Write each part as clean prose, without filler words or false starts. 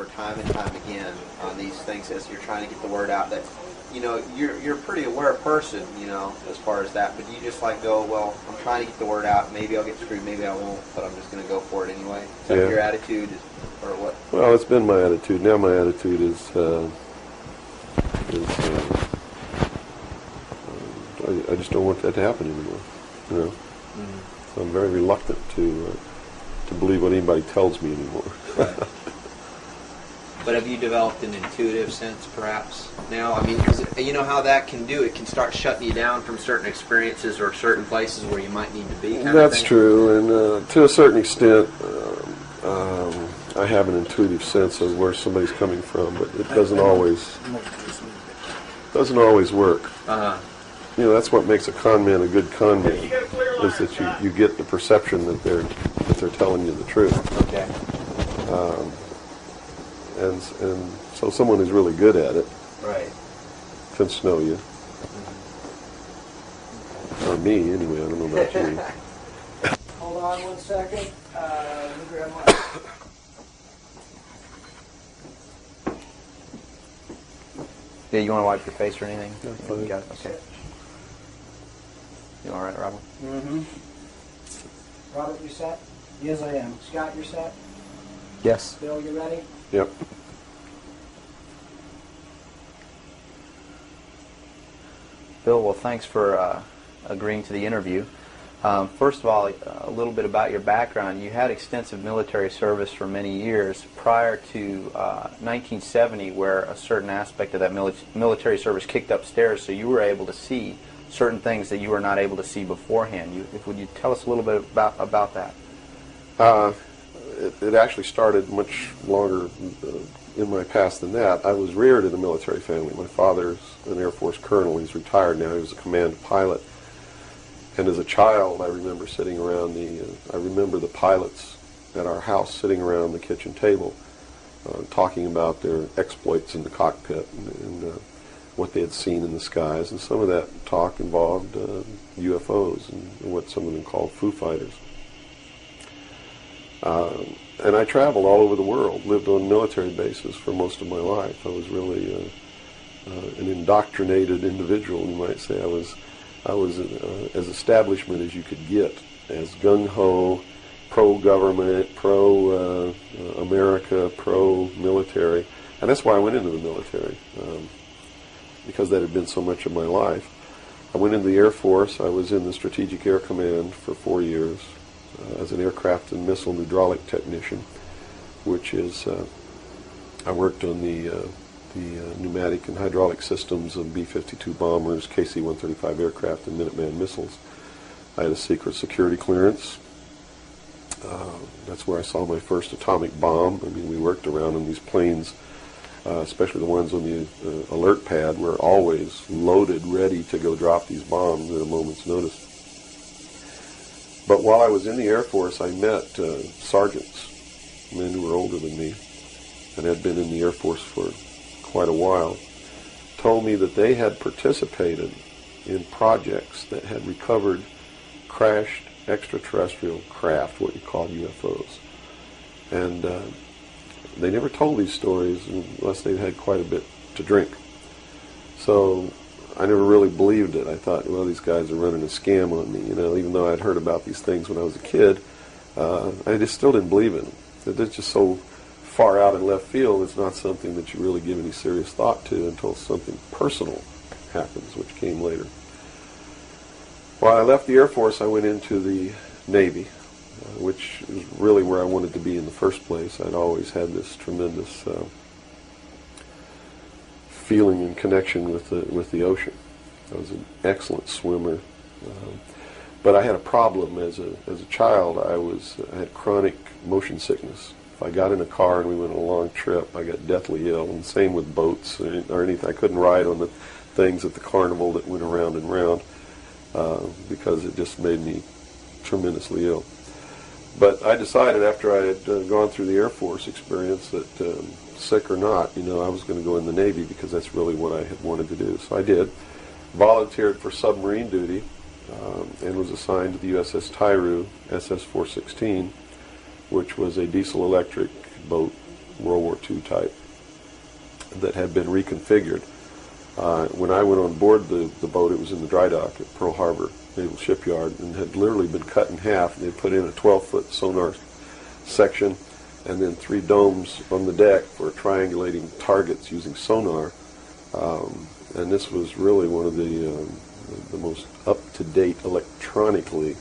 time and time again on these things as you're trying to get the word out that, you know, you're a pretty aware person, you know, as far as that, but you just like go, well, I'm trying to get the word out, maybe I'll get screwed, maybe I won't, but I'm just going to go for it anyway? Is that your attitude, or what? Well, it's been my attitude. Now my attitude is I just don't want that to happen anymore, you know. Mm-hmm. So I'm very reluctant to believe what anybody tells me anymore. Right. But have you developed an intuitive sense, perhaps, now? I mean, because you know how that can do. It can start shutting you down from certain experiences or certain places where you might need to be. That's true, and to a certain extent, I have an intuitive sense of where somebody's coming from, but it doesn't always work. Uh-huh. You know, that's what makes a con man a good con man, is that you get the perception that they're telling you the truth. Okay. And so someone who's really good at it, right, can snow you. Or me, anyway. I don't know about you. Hold on 1 second. Let me grab my... Yeah, you want to wipe your face or anything? Yeah, fine. You got it? Okay. You all right, Robert? Mm-hmm. Robert, you set? Yes, I am. Scott, you're set? Yes. Bill, you ready? Yep. Bill, well, thanks for agreeing to the interview. First of all, a little bit about your background. You had extensive military service for many years prior to 1970, where a certain aspect of that military service kicked upstairs, so you were able to see certain things that you were not able to see beforehand. Would you tell us a little bit about that? It actually started much longer in my past than that. I was reared in a military family. My father's an Air Force colonel. He's retired now. He was a command pilot. And as a child, I remember sitting around I remember the pilots at our house sitting around the kitchen table talking about their exploits in the cockpit and what they had seen in the skies. And some of that talk involved UFOs and what some of them called Foo Fighters. And I traveled all over the world, lived on military bases for most of my life. I was really an indoctrinated individual, you might say. I was as establishment as you could get, as gung-ho, pro-government, pro-America, pro-military. And that's why I went into the military, because that had been so much of my life. I went into the Air Force. I was in the Strategic Air Command for 4 years as an aircraft and missile hydraulic technician, which is, I worked on the pneumatic and hydraulic systems of B-52 bombers, KC-135 aircraft, and Minuteman missiles. I had a secret security clearance. That's where I saw my first atomic bomb. I mean, we worked around on these planes, especially the ones on the alert pad, were always loaded, ready to go drop these bombs at a moment's notice. But while I was in the Air Force, I met sergeants, men who were older than me, and had been in the Air Force for quite a while, told me that they had participated in projects that had recovered crashed extraterrestrial craft, what you call UFOs. And they never told these stories unless they'd had quite a bit to drink. So I never really believed it. I thought, well, these guys are running a scam on me, you know, even though I'd heard about these things when I was a kid. I just still didn't believe in them. They're just so far out in left field, it's not something that you really give any serious thought to until something personal happens, which came later. While I left the Air Force, I went into the Navy, which is really where I wanted to be in the first place. I'd always had this tremendous feeling and connection with the ocean. I was an excellent swimmer, but I had a problem as a child. I had chronic motion sickness. If I got in a car and we went on a long trip, I got deathly ill, and same with boats or anything. I couldn't ride on the things at the carnival that went around and round because it just made me tremendously ill. But I decided after I had gone through the Air Force experience that sick or not, you know, I was going to go in the Navy because that's really what I had wanted to do. So I did. Volunteered for submarine duty and was assigned to the USS Tyru, SS-416, which was a diesel-electric boat World War II type, that had been reconfigured. When I went on board the boat, it was in the dry dock at Pearl Harbor Naval Shipyard, and had literally been cut in half. They put in a 12-foot sonar section and then 3 domes on the deck for triangulating targets using sonar. And this was really one of the most up-to-date electronically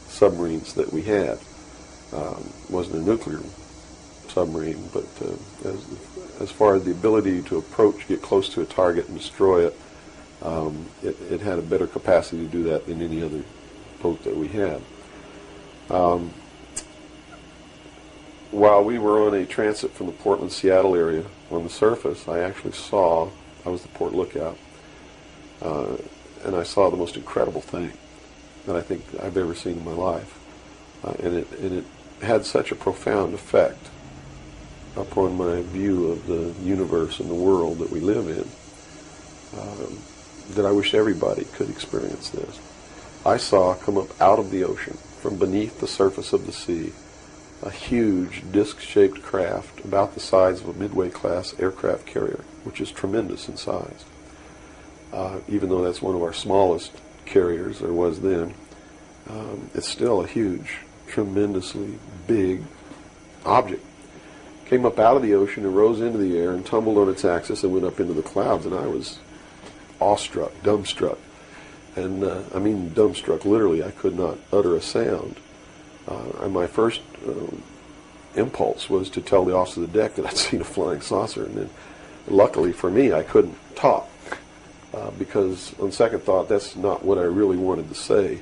submarines that we had. Wasn't a nuclear submarine, but as far as the ability to approach, get close to a target and destroy it, it had a better capacity to do that than any other boat that we had. While we were on a transit from the Portland-Seattle area on the surface, I was the port lookout, and I saw the most incredible thing that I think I've ever seen in my life. And it had such a profound effect upon my view of the universe and the world that we live in, that I wish everybody could experience this. I saw come up out of the ocean, from beneath the surface of the sea, a huge disc-shaped craft about the size of a Midway-class aircraft carrier, which is tremendous in size. Even though that's one of our smallest carriers, or was then, it's still a huge, tremendously big object. Came up out of the ocean and rose into the air and tumbled on its axis and went up into the clouds, and I was awestruck, dumbstruck. And I mean dumbstruck, literally. I could not utter a sound. And my first impulse was to tell the officer of the deck that I'd seen a flying saucer, and then luckily for me I couldn't talk, because on second thought that's not what I really wanted to say,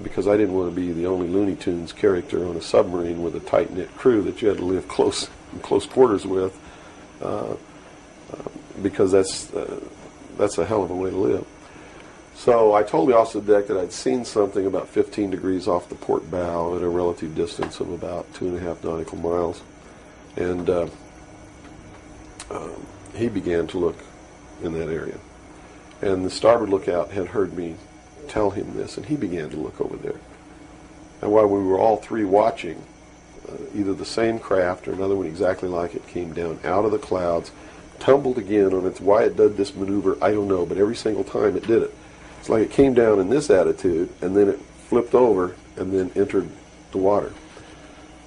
because I didn't want to be the only Looney Tunes character on a submarine with a tight-knit crew that you had to live in close quarters with, because that's a hell of a way to live. So I told the officer of the deck that I'd seen something about 15 degrees off the port bow at a relative distance of about 2.5 nautical miles. And he began to look in that area. And the starboard lookout had heard me tell him this, and he began to look over there. And while we were all three watching, either the same craft or another one exactly like it came down out of the clouds, tumbled again on its, why it did this maneuver, I don't know, but every single time it did it. It's like it came down in this attitude, and then it flipped over, and then entered the water.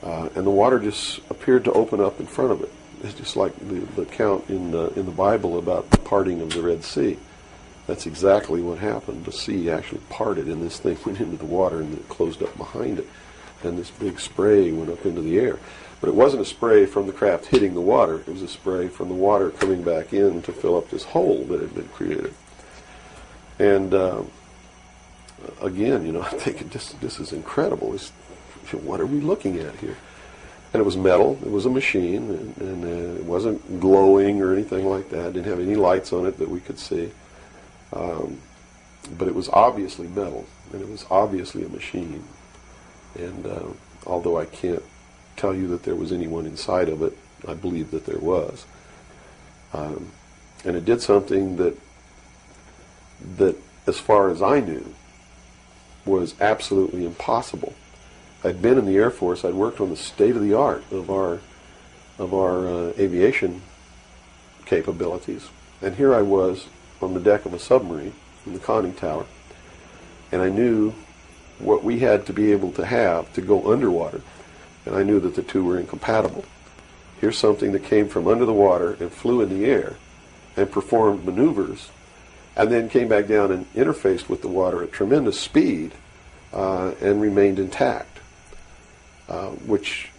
And the water just appeared to open up in front of it. It's just like the account in the Bible about the parting of the Red Sea. That's exactly what happened. The sea actually parted, and this thing went into the water, and it closed up behind it. And this big spray went up into the air. But it wasn't a spray from the craft hitting the water. It was a spray from the water coming back in to fill up this hole that had been created. And again, I'm thinking, this is incredible. What are we looking at here? And it was metal. It was a machine, and it wasn't glowing or anything like that. It didn't have any lights on it that we could see. But it was obviously metal, and it was obviously a machine. And although I can't tell you that there was anyone inside of it, I believe that there was. And it did something that, as far as I knew, was absolutely impossible. I'd been in the Air Force. I'd worked on the state-of-the-art of our aviation capabilities. And here I was on the deck of a submarine in the conning tower, and I knew what we had to be able to have to go underwater, and I knew that the two were incompatible. Here's something that came from under the water and flew in the air and performed maneuvers, and then came back down and interfaced with the water at tremendous speed and remained intact, which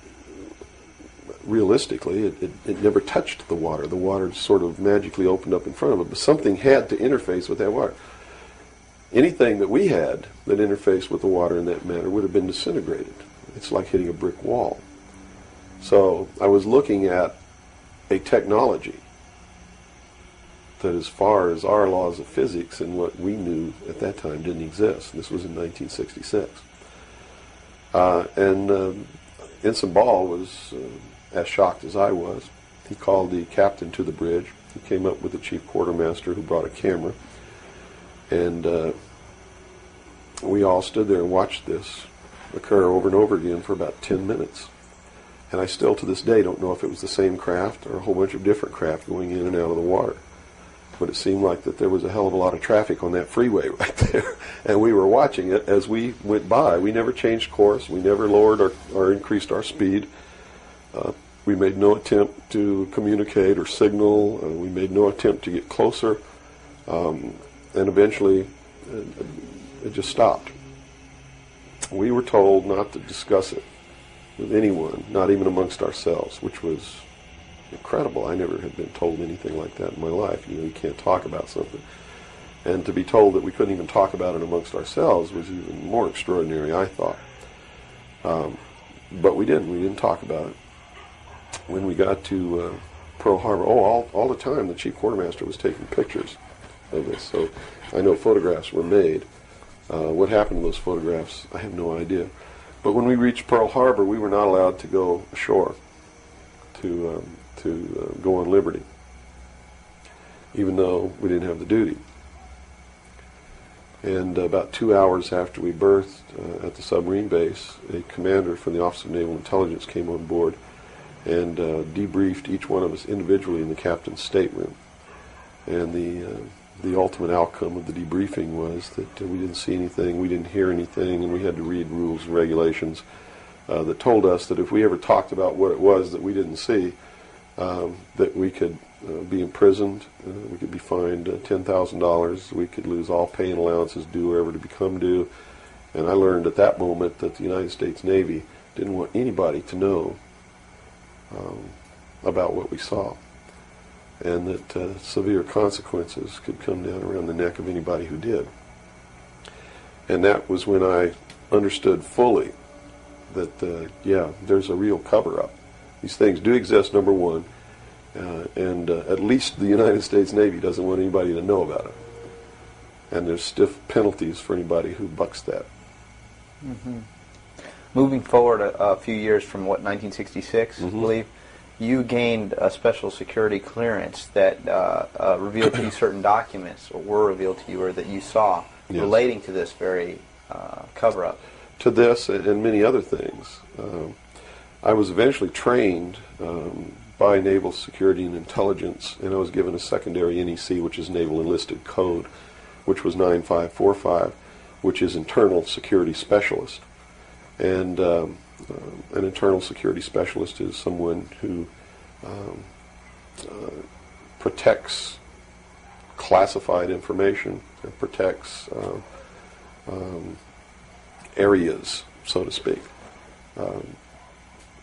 realistically it never touched the water. The water sort of magically opened up in front of it, but something had to interface with that water. Anything that we had that interfaced with the water in that manner would have been disintegrated. It's like hitting a brick wall. So I was looking at a technology that, as far as our laws of physics and what we knew at that time, didn't exist. This was in 1966. Ensign Ball was as shocked as I was. He called the captain to the bridge. He came up with the chief quartermaster, who brought a camera. And we all stood there and watched this occur over and over again for about 10 minutes. And I still, to this day, don't know if it was the same craft or a whole bunch of different craft going in and out of the water. But it seemed like that there was a hell of a lot of traffic on that freeway right there. And we were watching it as we went by. We never changed course. We never lowered or increased our speed. We made no attempt to communicate or signal. We made no attempt to get closer. And eventually, it just stopped. We were told not to discuss it with anyone, not even amongst ourselves, which was incredible. I never had been told anything like that in my life. You can't talk about something. And to be told that we couldn't even talk about it amongst ourselves was even more extraordinary, I thought. But we didn't. We didn't talk about it. When we got to Pearl Harbor, all the time the chief quartermaster was taking pictures of this. So I know photographs were made. What happened to those photographs, I have no idea. But when we reached Pearl Harbor, we were not allowed to go ashore to go on liberty, even though we didn't have the duty. And about 2 hours after we berthed at the submarine base, a commander from the Office of Naval Intelligence came on board and debriefed each one of us individually in the captain's stateroom. And the ultimate outcome of the debriefing was that we didn't see anything, we didn't hear anything, and we had to read rules and regulations that told us that if we ever talked about what it was that we didn't see, that we could be imprisoned, we could be fined $10,000, we could lose all pay and allowances due or ever to become due. And I learned at that moment that the United States Navy didn't want anybody to know about what we saw, and that severe consequences could come down around the neck of anybody who did. And that was when I understood fully that, yeah, there's a real cover-up. These things do exist, number one, and at least the United States Navy doesn't want anybody to know about it. And there's stiff penalties for anybody who bucks that. Mm-hmm. Moving forward a few years from, 1966, I believe, you gained a special security clearance that revealed to you certain documents, or were revealed to you, or that you saw, yes, relating to this very cover-up. To this and many other things. I was eventually trained by Naval Security and Intelligence, and I was given a secondary NEC, which is Naval Enlisted Code, which was 9545, which is Internal Security Specialist. And an internal security specialist is someone who protects classified information and protects areas, so to speak.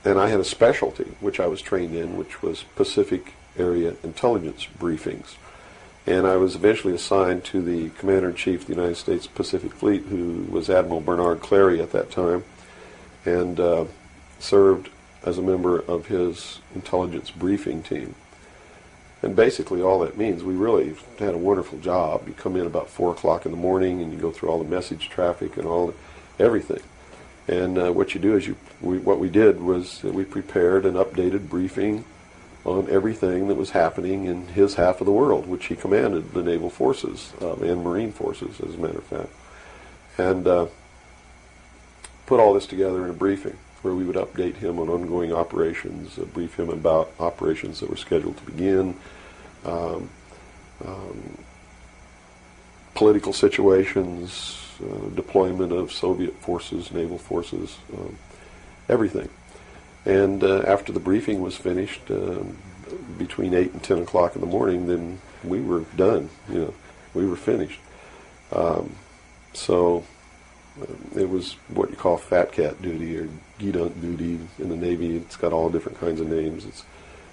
And I had a specialty, which I was trained in, which was Pacific Area Intelligence Briefings. And I was eventually assigned to the Commander-in-Chief of the United States Pacific Fleet, who was Admiral Bernard Clary at that time, and served as a member of his intelligence briefing team. And basically all that means, we really had a wonderful job. You come in about 4 o'clock in the morning and you go through all the message traffic and everything. And what you do is what we did was that we prepared an updated briefing on everything that was happening in his half of the world, which he commanded the naval forces and marine forces, as a matter of fact. And put all this together in a briefing where we would update him on ongoing operations, brief him about operations that were scheduled to begin, political situations, deployment of Soviet forces, naval forces, everything. And after the briefing was finished, between 8 and 10 o'clock in the morning, then we were done. We were finished. So it was what you call fat cat duty or geedunk duty in the Navy. It's got all different kinds of names.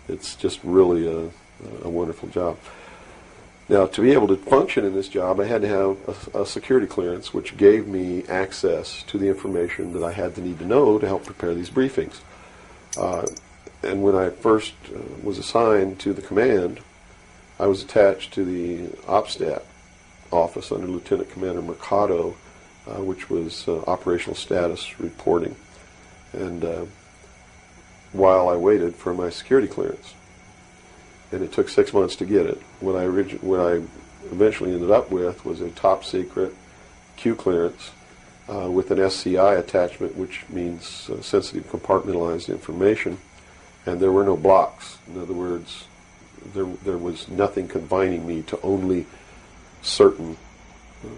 It's just really a wonderful job. Now, to be able to function in this job, I had to have a security clearance, which gave me access to the information that I had to need to know to help prepare these briefings. And when I first was assigned to the command, I was attached to the OPSTAT office under Lieutenant Commander Mercado, which was operational status reporting, and while I waited for my security clearance. And it took 6 months to get it. What I eventually ended up with was a top secret Q clearance with an SCI attachment, which means sensitive compartmentalized information, and there were no blocks. In other words, there was nothing confining me to only certain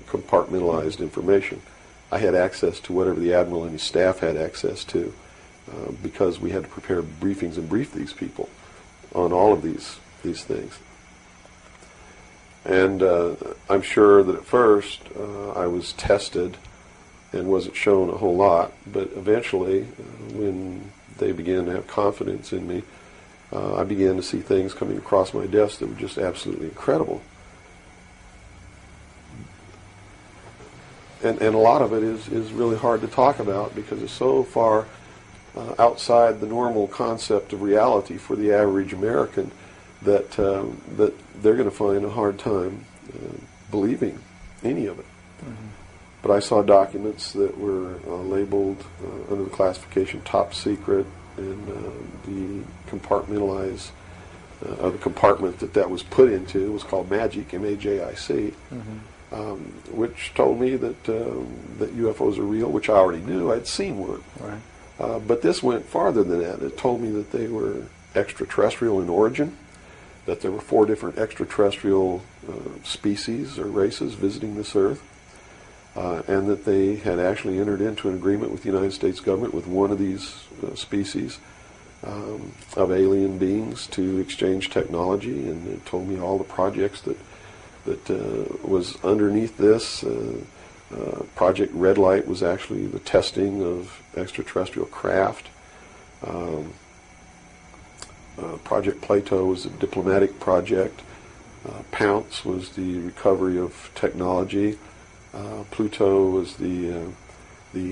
compartmentalized information. I had access to whatever the Admiral and his staff had access to, because we had to prepare briefings and brief these people on all of these things. And I'm sure that at first I was tested and wasn't shown a whole lot, but eventually, when they began to have confidence in me, I began to see things coming across my desk that were just absolutely incredible. And a lot of it is really hard to talk about because it's so far outside the normal concept of reality for the average American that they're going to find a hard time believing any of it. Mm-hmm. But I saw documents that were labeled under the classification top secret, and the compartmentalized the compartment that was put into was called MAGIC, M-A-J-I-C, mm-hmm. Which told me that UFOs are real, which I already knew. I'd seen one. Right. But this went farther than that. It told me that they were extraterrestrial in origin, that there were 4 different extraterrestrial species or races visiting this Earth, and that they had actually entered into an agreement with the United States government with one of these species of alien beings to exchange technology, and it told me all the projects that was underneath this. Project Red Light was actually the testing of extraterrestrial craft. Project Plato was a diplomatic project. Pounce was the recovery of technology. Pluto was the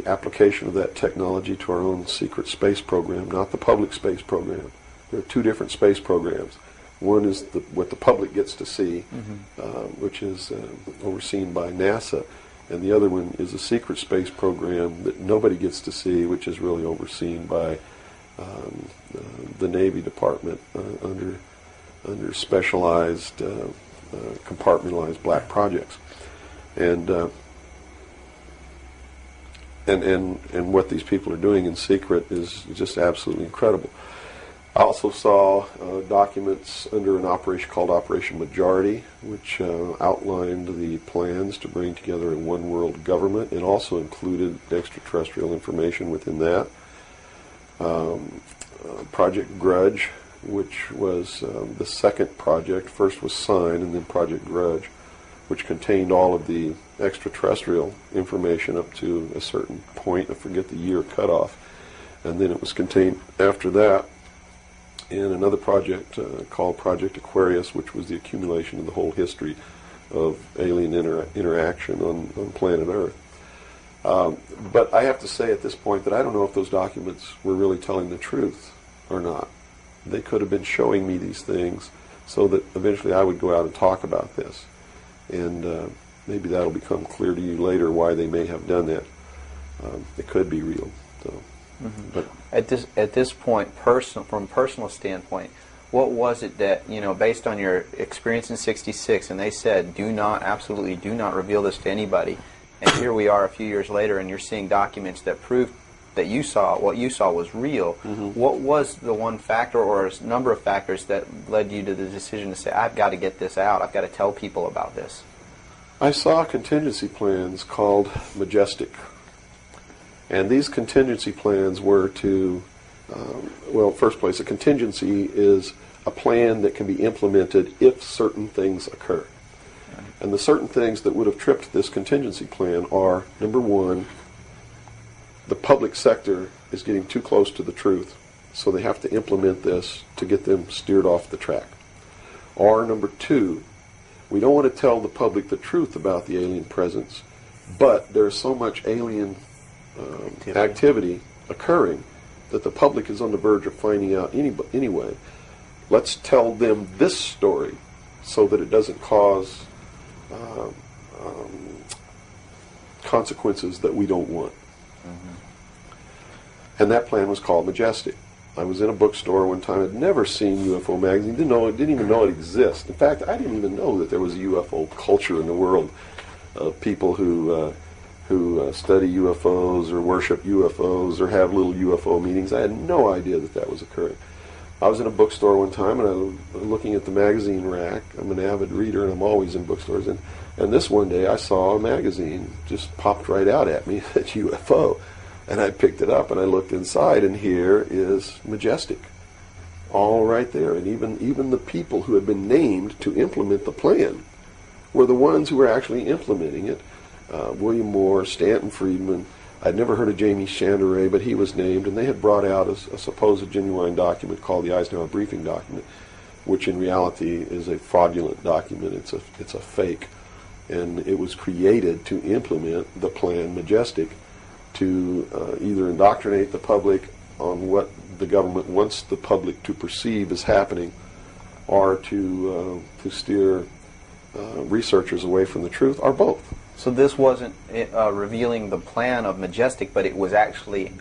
application of that technology to our own secret space program, not the public space program. There are 2 different space programs. One is what the public gets to see, mm-hmm. Which is overseen by NASA, and the other one is a secret space program that nobody gets to see, which is really overseen by the Navy Department under specialized, compartmentalized black projects. And what these people are doing in secret is just absolutely incredible. I also saw documents under an operation called Operation Majority, which outlined the plans to bring together a one-world government, and also included extraterrestrial information within that. Project Grudge, which was the second project. First was Sign, and then Project Grudge, which contained all of the extraterrestrial information up to a certain point. I forget the year cutoff. And then it was contained after that in another project called Project Aquarius, which was the accumulation of the whole history of alien interaction on planet Earth. But I have to say at this point that I don't know if those documents were really telling the truth or not. They could have been showing me these things so that eventually I would go out and talk about this. And maybe that'll become clear to you later why they may have done that. It could be real. So, mm-hmm. But at this point, from a personal standpoint, what was it that, based on your experience in '66, and they said, absolutely do not reveal this to anybody, and here we are a few years later, and you're seeing documents that prove that what you saw was real. Mm-hmm. What was the one factor or a number of factors that led you to the decision to say, I've got to get this out, I've got to tell people about this? I saw contingency plans called Majestic. And these contingency plans were to, first place, a contingency is a plan that can be implemented if certain things occur. Right. And the certain things that would have tripped this contingency plan are, number one, the public sector is getting too close to the truth, so they have to implement this to get them steered off the track. Or number two, we don't want to tell the public the truth about the alien presence, but there's so much alien activity occurring that the public is on the verge of finding out anyway. Let's tell them this story so that it doesn't cause consequences that we don't want. Mm-hmm. And that plan was called Majestic. I was in a bookstore one time. I'd never seen UFO magazine. Didn't even know it existed. In fact, I didn't even know that there was a UFO culture in the world of people who who study UFOs or worship UFOs or have little UFO meetings. I had no idea that that was occurring. I was in a bookstore one time, and I was looking at the magazine rack. I'm an avid reader, and I'm always in bookstores. And this one day, I saw a magazine just popped right out at me, at UFO. And I picked it up, and I looked inside, and here is Majestic, all right there. And even the people who had been named to implement the plan were the ones who were actually implementing it. William Moore, Stanton Friedman. I'd never heard of Jamie Chanderay, but he was named, and they had brought out a supposed genuine document called the Eisenhower Briefing Document, which in reality is a fraudulent document. It's a fake, and it was created to implement the plan Majestic to either indoctrinate the public on what the government wants the public to perceive as happening, or to steer researchers away from the truth, or both. So this wasn't revealing the plan of Majestic, but it was actually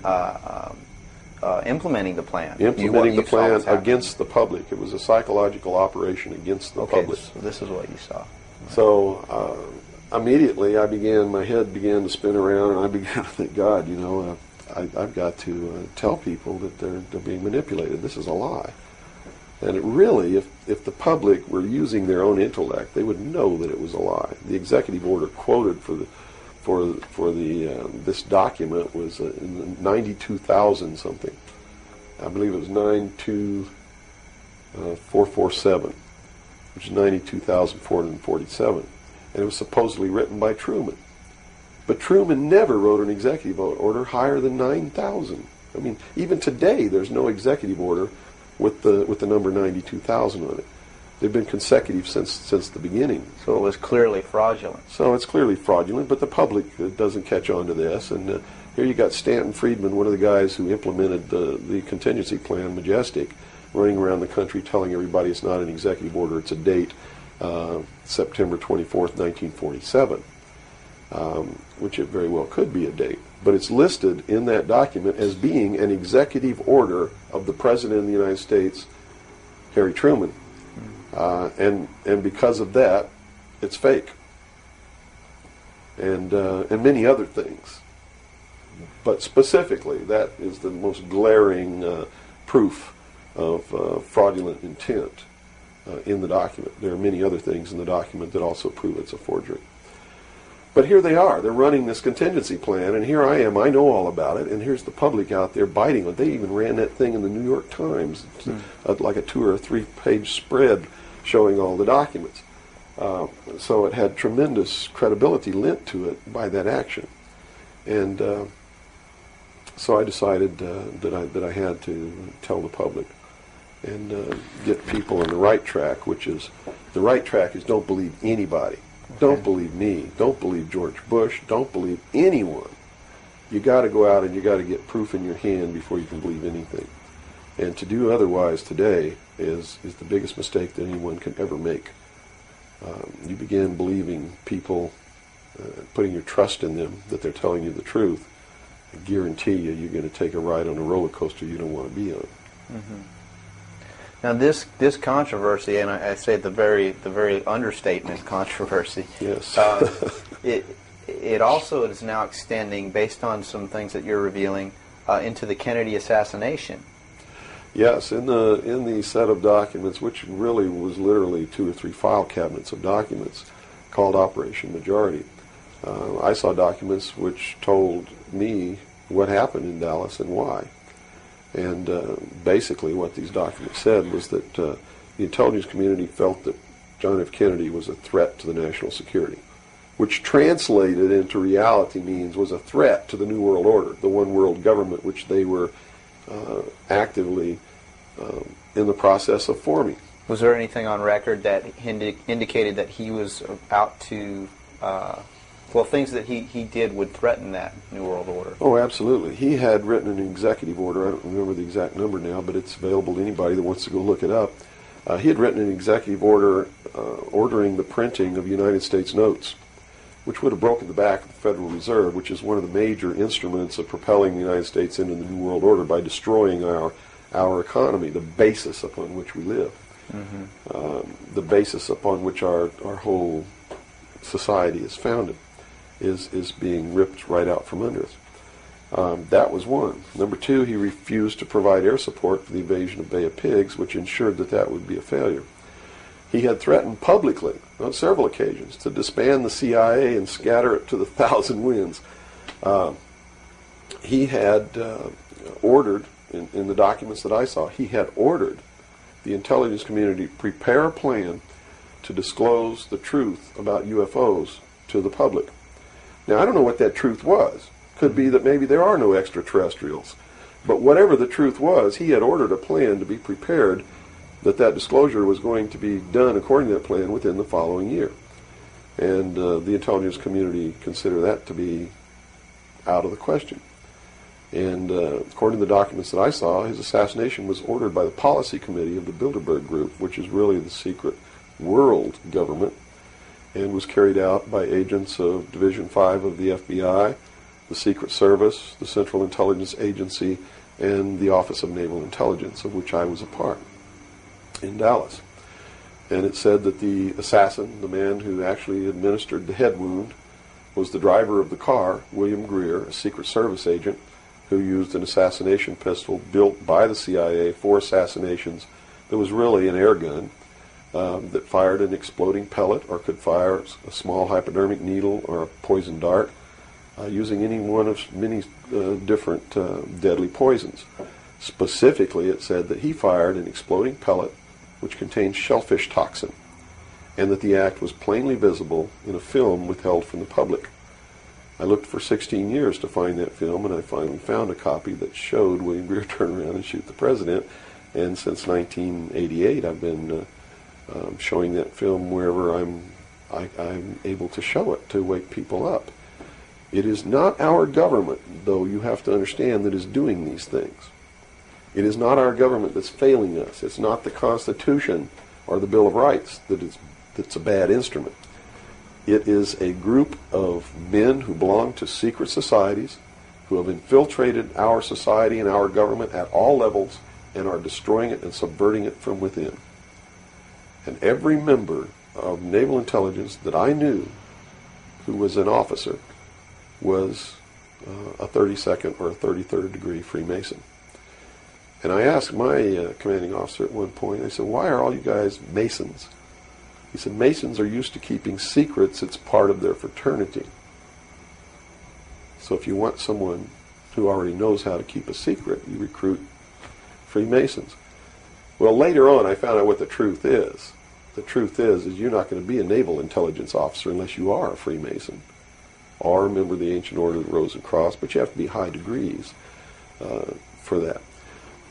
implementing the plan. Implementing the plan against the public. It was a psychological operation against the public. So this is what you saw. So immediately my head began to spin around, and I began to think, God, I've got to tell people that they're being manipulated. This is a lie. And it really, if the public were using their own intellect, they would know that it was a lie. The executive order quoted for this document was in 92,000 something. I believe it was 92447, which is 92,447, and it was supposedly written by Truman. But Truman never wrote an executive order higher than 9,000. I mean, even today, there's no executive order with the number 92,000 on it. They've been consecutive since the beginning. So it was clearly fraudulent. So it's clearly fraudulent, but the public doesn't catch on to this. And here you got Stanton Friedman, one of the guys who implemented the contingency plan, Majestic, running around the country telling everybody it's not an executive order, it's a date, September 24th, 1947, which it very well could be a date. But it's listed in that document as being an executive order of the President of the United States, Harry Truman. And because of that, it's fake. And many other things. But specifically, that is the most glaring proof of fraudulent intent in the document. There are many other things in the document that also prove it's a forgery. But here they are. They're running this contingency plan, and here I am. I know all about it, and here's the public out there biting on it. They even ran that thing in the New York Times, like a 2 or 3 page spread showing all the documents. So it had tremendous credibility lent to it by that action. And so I decided that I had to tell the public and get people on the right track, which is, the right track is don't believe anybody. Don't believe me. Don't believe George Bush. Don't believe anyone. You got to go out and you got to get proof in your hand before you can believe anything. And to do otherwise today is the biggest mistake that anyone can ever make. You begin believing people, putting your trust in them, that they're telling you the truth. I guarantee you're going to take a ride on a roller coaster you don't want to be on. Mm-hmm. Now this controversy, and I say the very understatement controversy. Yes. It also is now extending, based on some things that you're revealing, into the Kennedy assassination. Yes, in the set of documents, which really was literally 2 or 3 file cabinets of documents, called Operation Majority, I saw documents which told me what happened in Dallas and why. And basically what these documents said was that the intelligence community felt that John F. Kennedy was a threat to the national security, which translated into reality means was a threat to the New World Order, the one world government which they were actively in the process of forming. Was there anything on record that indicated that he was out to... things that he did would threaten that New World Order? Oh, absolutely. He had written an executive order. I don't remember the exact number now, but it's available to anybody that wants to go look it up. He had written an executive order ordering the printing of United States notes, which would have broken the back of the Federal Reserve, which is one of the major instruments of propelling the United States into the New World Order by destroying our economy, the basis upon which we live, the basis upon which our whole society is founded. is being ripped right out from under us. That was one. Number two, he refused to provide air support for the invasion of Bay of Pigs, which ensured that that would be a failure. He had threatened publicly on several occasions to disband the CIA and scatter it to the thousand winds. He had ordered, in the documents that I saw, he had ordered the intelligence community to prepare a plan to disclose the truth about UFOs to the public. Now, I don't know what that truth was. Could be that maybe there are no extraterrestrials. But whatever the truth was, he had ordered a plan to be prepared that disclosure was going to be done according to that plan within the following year. And the intelligence community considered that to be out of the question. And according to the documents that I saw, his assassination was ordered by the policy committee of the Bilderberg Group, which is really the secret world government, and was carried out by agents of Division 5 of the FBI, the Secret Service, the Central Intelligence Agency, and the Office of Naval Intelligence, of which I was a part, in Dallas. And it said that the assassin, the man who actually administered the head wound, was the driver of the car, William Greer, a Secret Service agent, who used an assassination pistol built by the CIA for assassinations that was really an air gun that fired an exploding pellet or could fire a small hypodermic needle or a poison dart, using any one of many different deadly poisons. Specifically, it said that he fired an exploding pellet which contained shellfish toxin, and that the act was plainly visible in a film withheld from the public. I looked for 16 years to find that film, and I finally found a copy that showed William Greer turn around and shoot the president. And since 1988, I've been showing that film wherever I'm able to show it to wake people up. It is not our government, though you have to understand, that is doing these things. It is not our government that's failing us. It's not the Constitution or the Bill of Rights that's a bad instrument. It is a group of men who belong to secret societies who have infiltrated our society and our government at all levels and are destroying it and subverting it from within. And every member of naval intelligence that I knew who was an officer was a 32nd or a 33rd degree Freemason. And I asked my commanding officer at one point, I said, why are all you guys Masons? He said, Masons are used to keeping secrets. It's part of their fraternity. So if you want someone who already knows how to keep a secret, you recruit Freemasons. Well, later on, I found out what the truth is. The truth is you're not going to be a naval intelligence officer unless you are a Freemason or a member of the Ancient Order of the Rose and Cross, but you have to be high degrees for that.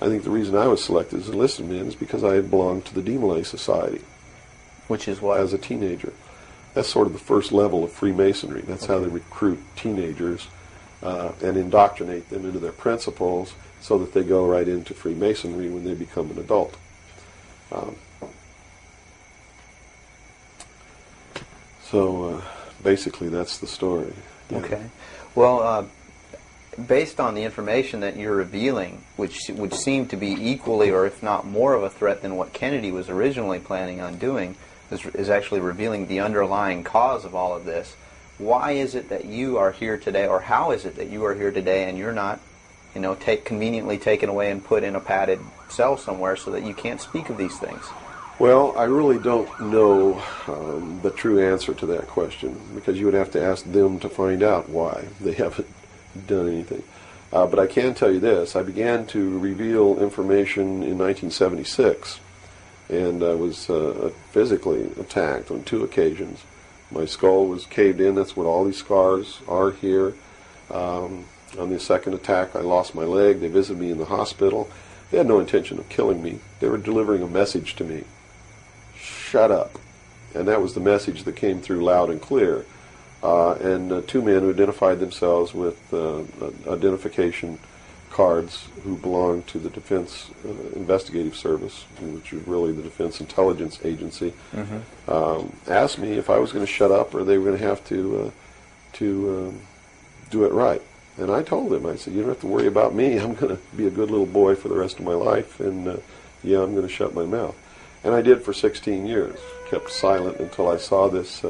I think the reason I was selected as an enlisted man is because I had belonged to the Demolay Society. Which is what? As a teenager. That's sort of the first level of Freemasonry. That's how they recruit teenagers and indoctrinate them into their principles so that they go right into Freemasonry when they become an adult. So basically that's the story. Yeah. Okay. Well, based on the information that you're revealing, which would seem to be equally or if not more of a threat than what Kennedy was originally planning on doing, is actually revealing the underlying cause of all of this. Why is it that you are here today, or how is it that you are here today and you're not, conveniently taken away and put in a padded cell somewhere so that you can't speak of these things? Well, I really don't know the true answer to that question, because you would have to ask them to find out why they haven't done anything. But I can tell you this. I began to reveal information in 1976, and I was physically attacked on 2 occasions. My skull was caved in. That's what all these scars are here. On the second attack, I lost my leg. They visited me in the hospital. They had no intention of killing me. They were delivering a message to me. Shut up. And that was the message that came through loud and clear. And 2 men who identified themselves with identification cards who belonged to the Defense Investigative Service, which is really the Defense Intelligence Agency, asked me if I was going to shut up or they were going to have to do it right. And I told them, I said, you don't have to worry about me. I'm going to be a good little boy for the rest of my life, and yeah, I'm going to shut my mouth. And I did for 16 years, kept silent until I saw this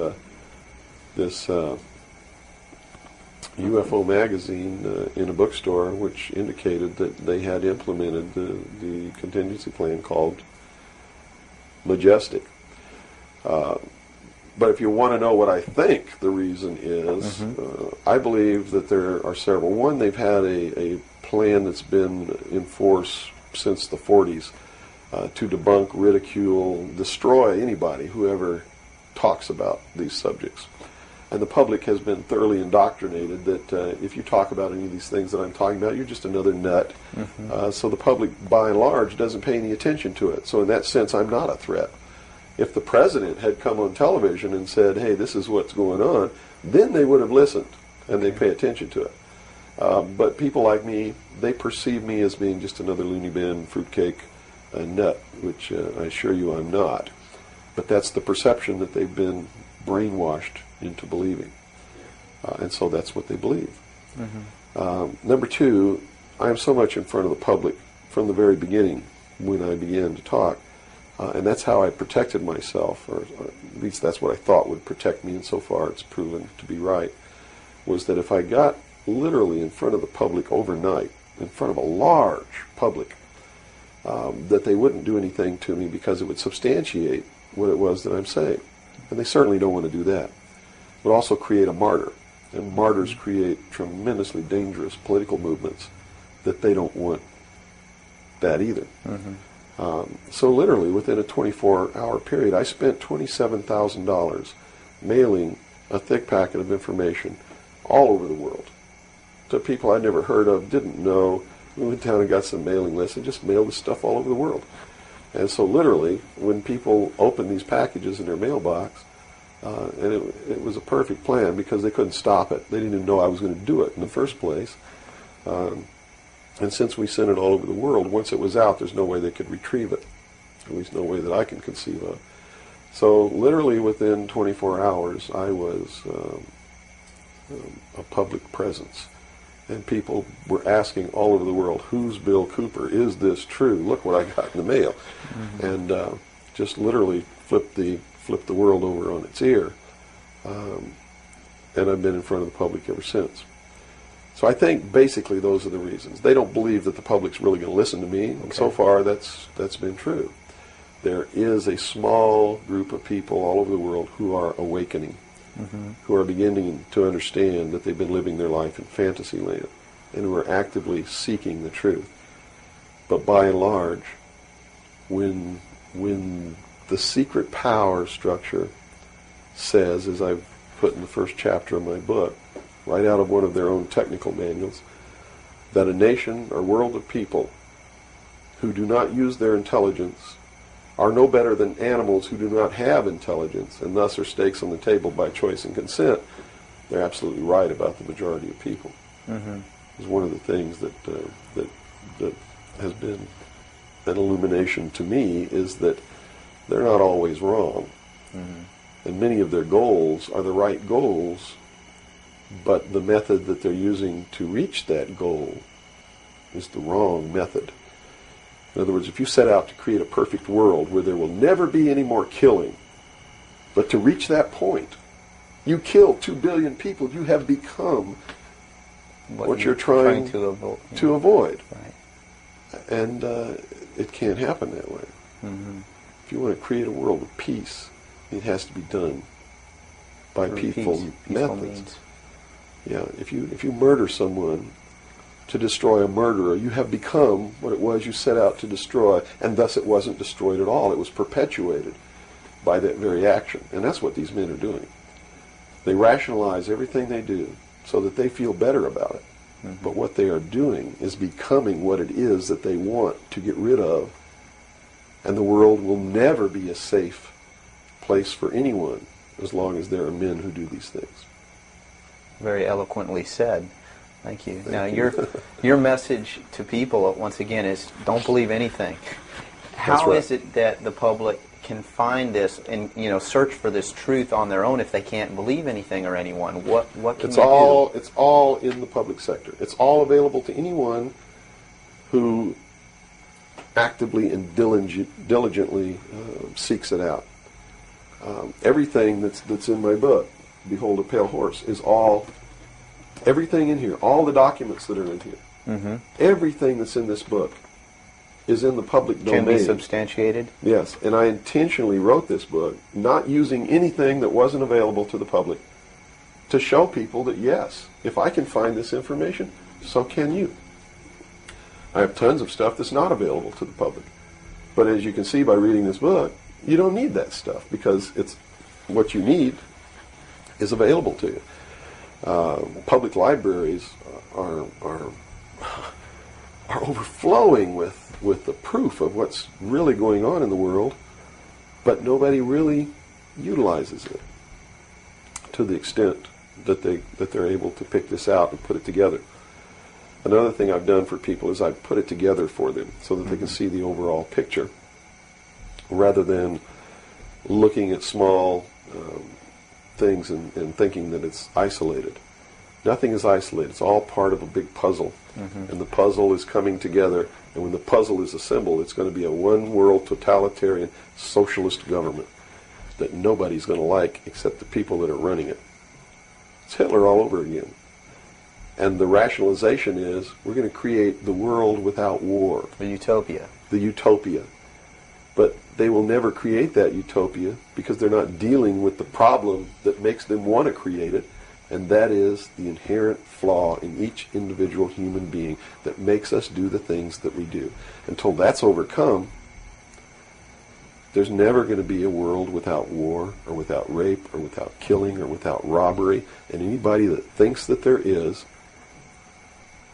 UFO magazine in a bookstore, which indicated that they had implemented the contingency plan called Majestic. But if you want to know what I think the reason is, I believe that there are several. One, they've had a plan that's been in force since the 40s to debunk, ridicule, destroy anybody who ever talks about these subjects. And the public has been thoroughly indoctrinated that if you talk about any of these things that I'm talking about, you're just another nut. So the public, by and large, doesn't pay any attention to it. So in that sense, I'm not a threat. If the president had come on television and said, hey, this is what's going on, then they would have listened and they'd pay attention to it. But people like me, they perceive me as being just another loony bin, fruitcake, nut, which I assure you I'm not. But that's the perception that they've been brainwashed into believing. And so that's what they believe. Number two, I am so much in front of the public from the very beginning when I began to talk. And that's how I protected myself, or at least that's what I thought would protect me, and so far it's proven to be right, was that if I got literally in front of the public overnight, in front of a large public, that they wouldn't do anything to me because it would substantiate what it was that I'm saying. And they certainly don't want to do that. It would also create a martyr. And martyrs create tremendously dangerous political movements that they don't want that either. So literally within a 24-hour period, I spent $27,000 mailing a thick packet of information all over the world to people I'd never heard of, didn't know. We went down and got some mailing lists and just mailed the stuff all over the world. And so literally, when people opened these packages in their mailbox, and it was a perfect plan because they couldn't stop it. They didn't even know I was going to do it in the first place. And since we sent it all over the world, once it was out, there's no way they could retrieve it. At least no way that I can conceive of. So literally within 24 hours, I was a public presence. And people were asking all over the world, who's Bill Cooper? Is this true? Look what I got in the mail. And just literally flipped the world over on its ear. And I've been in front of the public ever since. So I think basically those are the reasons. They don't believe that the public's really going to listen to me, and so far that's been true. There is a small group of people all over the world who are awakening, who are beginning to understand that they've been living their life in fantasy land, and who are actively seeking the truth. But by and large, when the secret power structure says, as I've put in the first chapter of my book, right out of one of their own technical manuals, that a nation or world of people who do not use their intelligence are no better than animals who do not have intelligence, and thus are stakes on the table by choice and consent, they're absolutely right about the majority of people. It's one of the things that has been an illumination to me, is that they're not always wrong. And many of their goals are the right goals, but the method that they're using to reach that goal is the wrong method. In other words, if you set out to create a perfect world where there will never be any more killing, but to reach that point, you kill 2 billion people, you have become what you're trying to avoid. Right. And it can't happen that way. If you want to create a world of peace, it has to be done by peaceful methods. Means. Yeah, if you murder someone to destroy a murderer, you have become what it was you set out to destroy, and thus it wasn't destroyed at all. It was perpetuated by that very action. And that's what these men are doing. They rationalize everything they do so that they feel better about it. But what they are doing is becoming what it is that they want to get rid of. And the world will never be a safe place for anyone as long as there are men who do these things. Very eloquently said. Thank you. Now, your message to people, once again, is don't believe anything. How is it that the public can find this and search for this truth on their own if they can't believe anything or anyone? What can you do? It's all in the public sector. It's all available to anyone who actively and diligently seeks it out. Everything that's in my book, Behold a Pale Horse, is all Everything in here, all the documents that are in here, everything that's in this book is in the public domain. Can be substantiated? Yes, and I intentionally wrote this book not using anything that wasn't available to the public to show people that, yes, if I can find this information, so can you. I have tons of stuff that's not available to the public. But as you can see by reading this book, you don't need that stuff because it's what you need is available to you. Public libraries are overflowing with the proof of what's really going on in the world, but nobody really utilizes it to the extent that they're able to pick this out and put it together. Another thing I've done for people is I've put it together for them so that they can see the overall picture rather than looking at small things and thinking that it's isolated. Nothing is isolated. It's all part of a big puzzle. And the puzzle is coming together. And when the puzzle is assembled, it's going to be a one-world totalitarian socialist government that nobody's going to like except the people that are running it. It's Hitler all over again. And the rationalization is we're going to create the world without war. The utopia. The utopia. But they will never create that utopia because they're not dealing with the problem that makes them want to create it, and that is the inherent flaw in each individual human being that makes us do the things that we do. Until that's overcome, there's never going to be a world without war or without rape or without killing or without robbery, and anybody that thinks that there is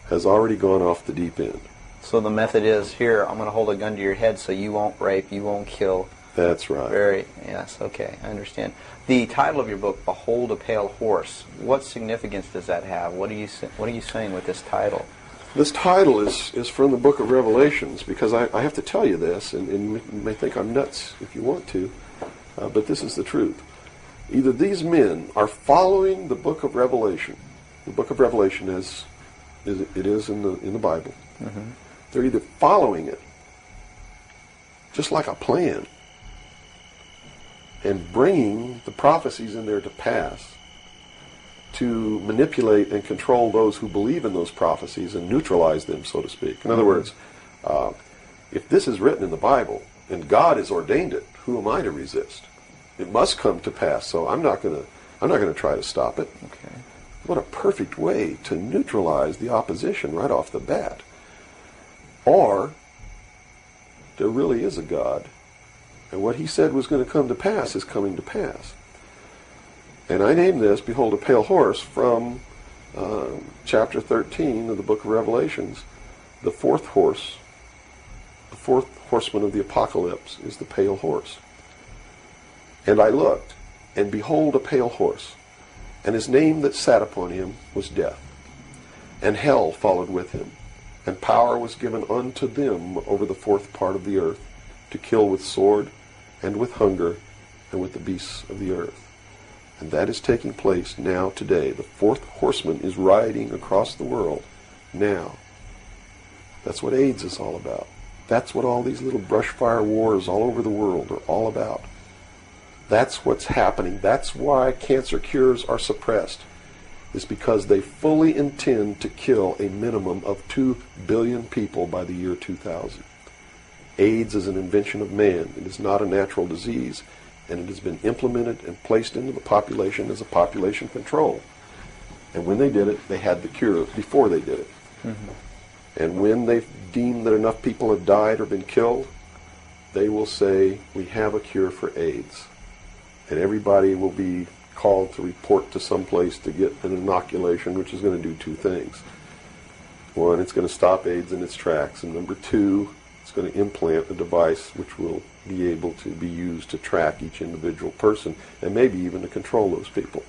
has already gone off the deep end. So the method is, here, I'm going to hold a gun to your head so you won't rape, you won't kill. That's right. Yes, okay, I understand. The title of your book, Behold a Pale Horse, what significance does that have? What are you saying with this title? This title is from the book of Revelations, because I have to tell you this, and you may think I'm nuts if you want to, but this is the truth. Either these men are following the book of Revelation. The book of Revelation is in the Bible. They're either following it, just like a plan, and bringing the prophecies in there to pass to manipulate and control those who believe in those prophecies and neutralize them, so to speak. In other words, if this is written in the Bible and God has ordained it, who am I to resist? It must come to pass, so I'm not going to try to stop it. Okay. What a perfect way to neutralize the opposition right off the bat. Or there really is a God, and what he said was going to come to pass is coming to pass. And I named this, Behold a Pale Horse, from chapter 13 of the book of Revelations. The fourth horseman of the apocalypse is the pale horse. And I looked, and behold a pale horse, and his name that sat upon him was Death. And hell followed with him, and power was given unto them over the fourth part of the earth, to kill with sword, and with hunger, and with the beasts of the earth. And that is taking place now today. The fourth horseman is riding across the world now. That's what AIDS is all about. That's what all these little brush fire wars all over the world are all about. That's what's happening. That's why cancer cures are suppressed. Is because they fully intend to kill a minimum of 2 billion people by the year 2000. AIDS is an invention of man. It is not a natural disease, and it has been implemented and placed into the population as a population control. And when they did it, they had the cure before they did it. And when they've deemed that enough people have died or been killed, they will say, we have a cure for AIDS. And everybody will be called to report to some place to get an inoculation, which is going to do two things. One, it's going to stop AIDS in its tracks. And number two, it's going to implant a device which will be able to be used to track each individual person and maybe even to control those people.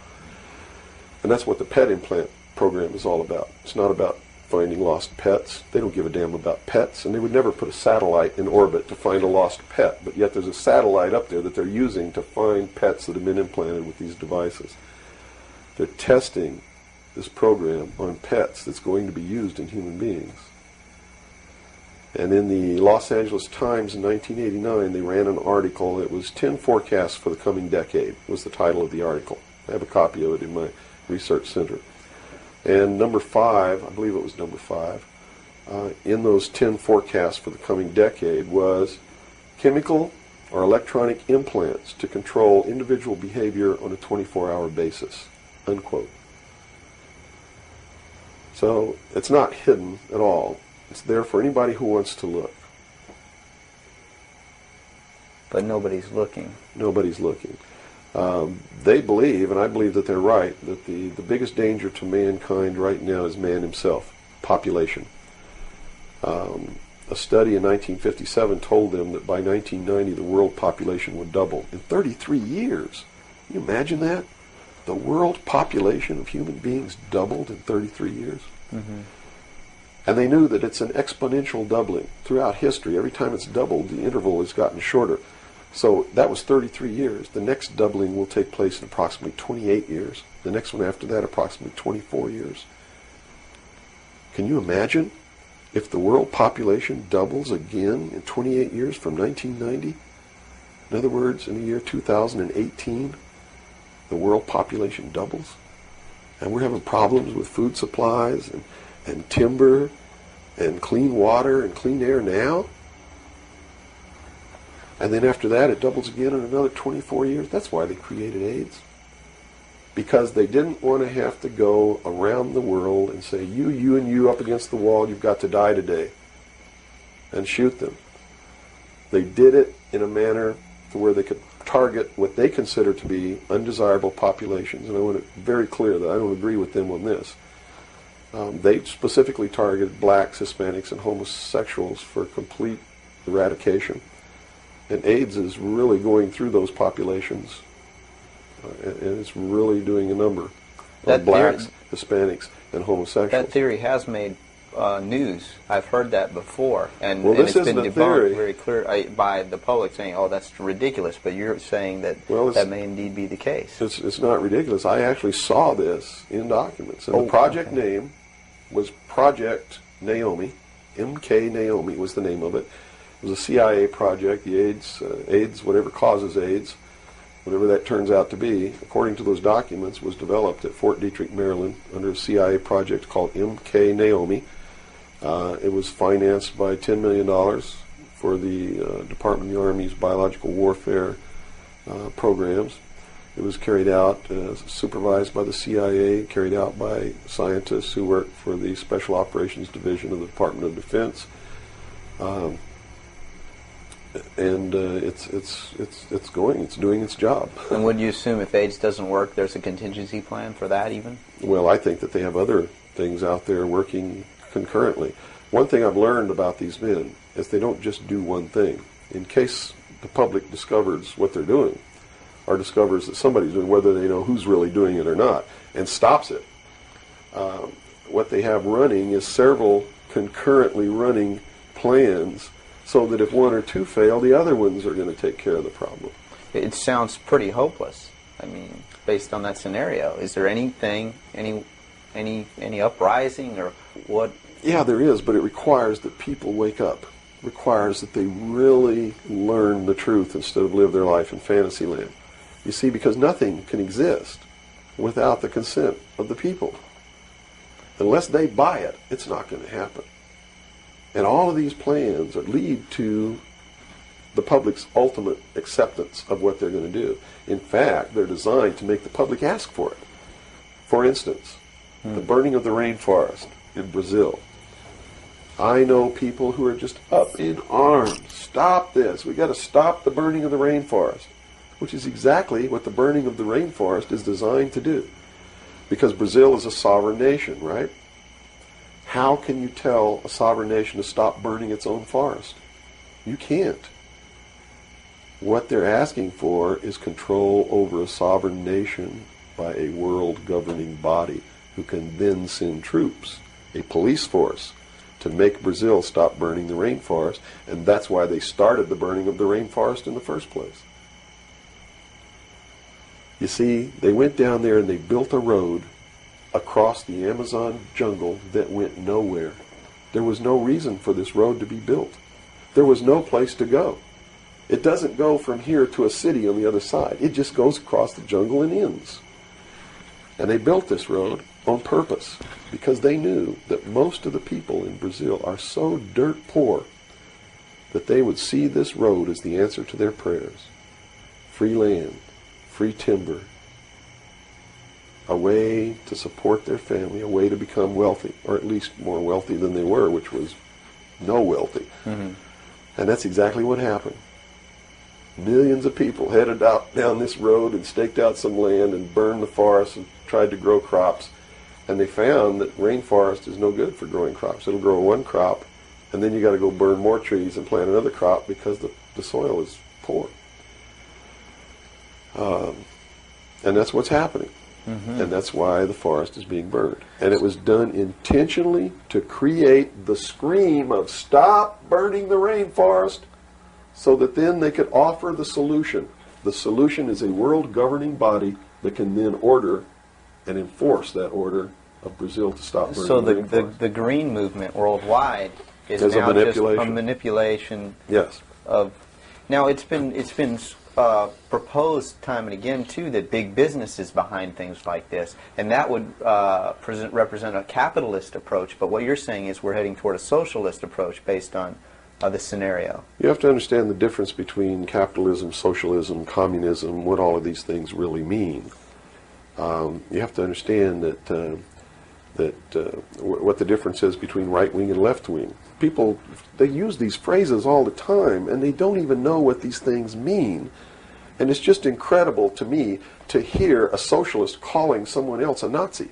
And that's what the pet implant program is all about. It's not about finding lost pets. They don't give a damn about pets, and they would never put a satellite in orbit to find a lost pet, but yet there's a satellite up there that they're using to find pets that have been implanted with these devices. They're testing this program on pets that's going to be used in human beings. And in the Los Angeles Times in 1989, they ran an article. It was 10 forecasts for the coming decade, was the title of the article. I have a copy of it in my research center. And number 5, I believe it was number 5, in those 10 forecasts for the coming decade was chemical or electronic implants to control individual behavior on a 24-hour basis, unquote. So it's not hidden at all. It's there for anybody who wants to look. But nobody's looking. Nobody's looking. They believe, and I believe that they're right, that the biggest danger to mankind right now is man himself, population. A study in 1957 told them that by 1990 the world population would double in 33 years. Can you imagine that? The world population of human beings doubled in 33 years. Mm-hmm. And they knew that it's an exponential doubling throughout history. Every time it's doubled, the interval has gotten shorter. So that was 33 years. The next doubling will take place in approximately 28 years. The next one after that, approximately 24 years. Can you imagine if the world population doubles again in 28 years from 1990? In other words, in the year 2018, the world population doubles. And we're having problems with food supplies and timber and clean water and clean air now. And then after that, it doubles again in another 24 years. That's why they created AIDS. Because they didn't want to have to go around the world and say, you, and you up against the wall, you've got to die today. And shoot them. They did it in a manner to where they could target what they consider to be undesirable populations. And I want to be very clear that I don't agree with them on this. They specifically targeted blacks, Hispanics, and homosexuals for complete eradication. And AIDS is really going through those populations, and it's really doing a number on blacks, Hispanics, and homosexuals. That theory has made news. I've heard that before, and this it's been isn't a debunked theory. very clear by the public, saying, "Oh, that's ridiculous." But you're saying that that may indeed be the case. It's not ridiculous. I actually saw this in documents, and the project name was Project Naomi. MK Naomi was the name of it. It was a CIA project. The AIDS, whatever causes AIDS, whatever that turns out to be, according to those documents, was developed at Fort Detrick, Maryland, under a CIA project called MK Naomi. It was financed by $10 million for the Department of the Army's biological warfare programs. It was carried out, supervised by the CIA, carried out by scientists who worked for the Special Operations Division of the Department of Defense. And it's doing its job. And would you assume if AIDS doesn't work, there's a contingency plan for that even? Well, I think that they have other things out there working concurrently. One thing I've learned about these men is they don't just do one thing. In case the public discovers what they're doing, or discovers that somebody's doing, whether they know who's really doing it or not, and stops it, what they have running is several concurrently running plans, so that if one or two fail, the other ones are going to take care of the problem. It sounds pretty hopeless. I mean, based on that scenario, is there anything, any uprising or what? Yeah, there is, but it requires that people wake up. It requires that they really learn the truth instead of live their life in fantasy land. You see, because nothing can exist without the consent of the people. Unless they buy it, it's not going to happen. And all of these plans lead to the public's ultimate acceptance of what they're going to do. In fact, they're designed to make the public ask for it. For instance, the burning of the rainforest in Brazil. I know people who are just up in arms. Stop this. We've got to stop the burning of the rainforest, which is exactly what the burning of the rainforest is designed to do. Because Brazil is a sovereign nation, right? How can you tell a sovereign nation to stop burning its own forest? You can't. What they're asking for is control over a sovereign nation by a world governing body who can then send troops, a police force, to make Brazil stop burning the rainforest, and that's why they started the burning of the rainforest in the first place. You see, they went down there and they built a road across the Amazon jungle that went nowhere. There was no reason for this road to be built. There was no place to go. It doesn't go from here to a city on the other side. It just goes across the jungle and ends. And they built this road on purpose because they knew that most of the people in Brazil are so dirt poor that they would see this road as the answer to their prayers. Free land, free timber, a way to support their family, a way to become wealthy, or at least more wealthy than they were, which was no wealthy. Mm-hmm. And that's exactly what happened. Millions of people headed out down this road and staked out some land and burned the forest and tried to grow crops. And they found that rainforest is no good for growing crops. It'll grow one crop, and then you got to go burn more trees and plant another crop because the soil is poor. And that's what's happening. Mm-hmm. And that's why the forest is being burned. And it was done intentionally to create the scream of stop burning the rainforest, so that then they could offer the solution. The solution is a world governing body that can then order and enforce that order of Brazil to stop burning So the rainforest. the green movement worldwide is As a now just a manipulation. manipulation Yes. of. Now it's been proposed time and again too that big business is behind things like this, and that would represent a capitalist approach. But what you're saying is we're heading toward a socialist approach based on this scenario. You have to understand the difference between capitalism, socialism, communism, what all of these things really mean. You have to understand what the difference is between right wing and left wing. People, they use these phrases all the time, and they don't even know what these things mean. And it's just incredible to me to hear a socialist calling someone else a Nazi.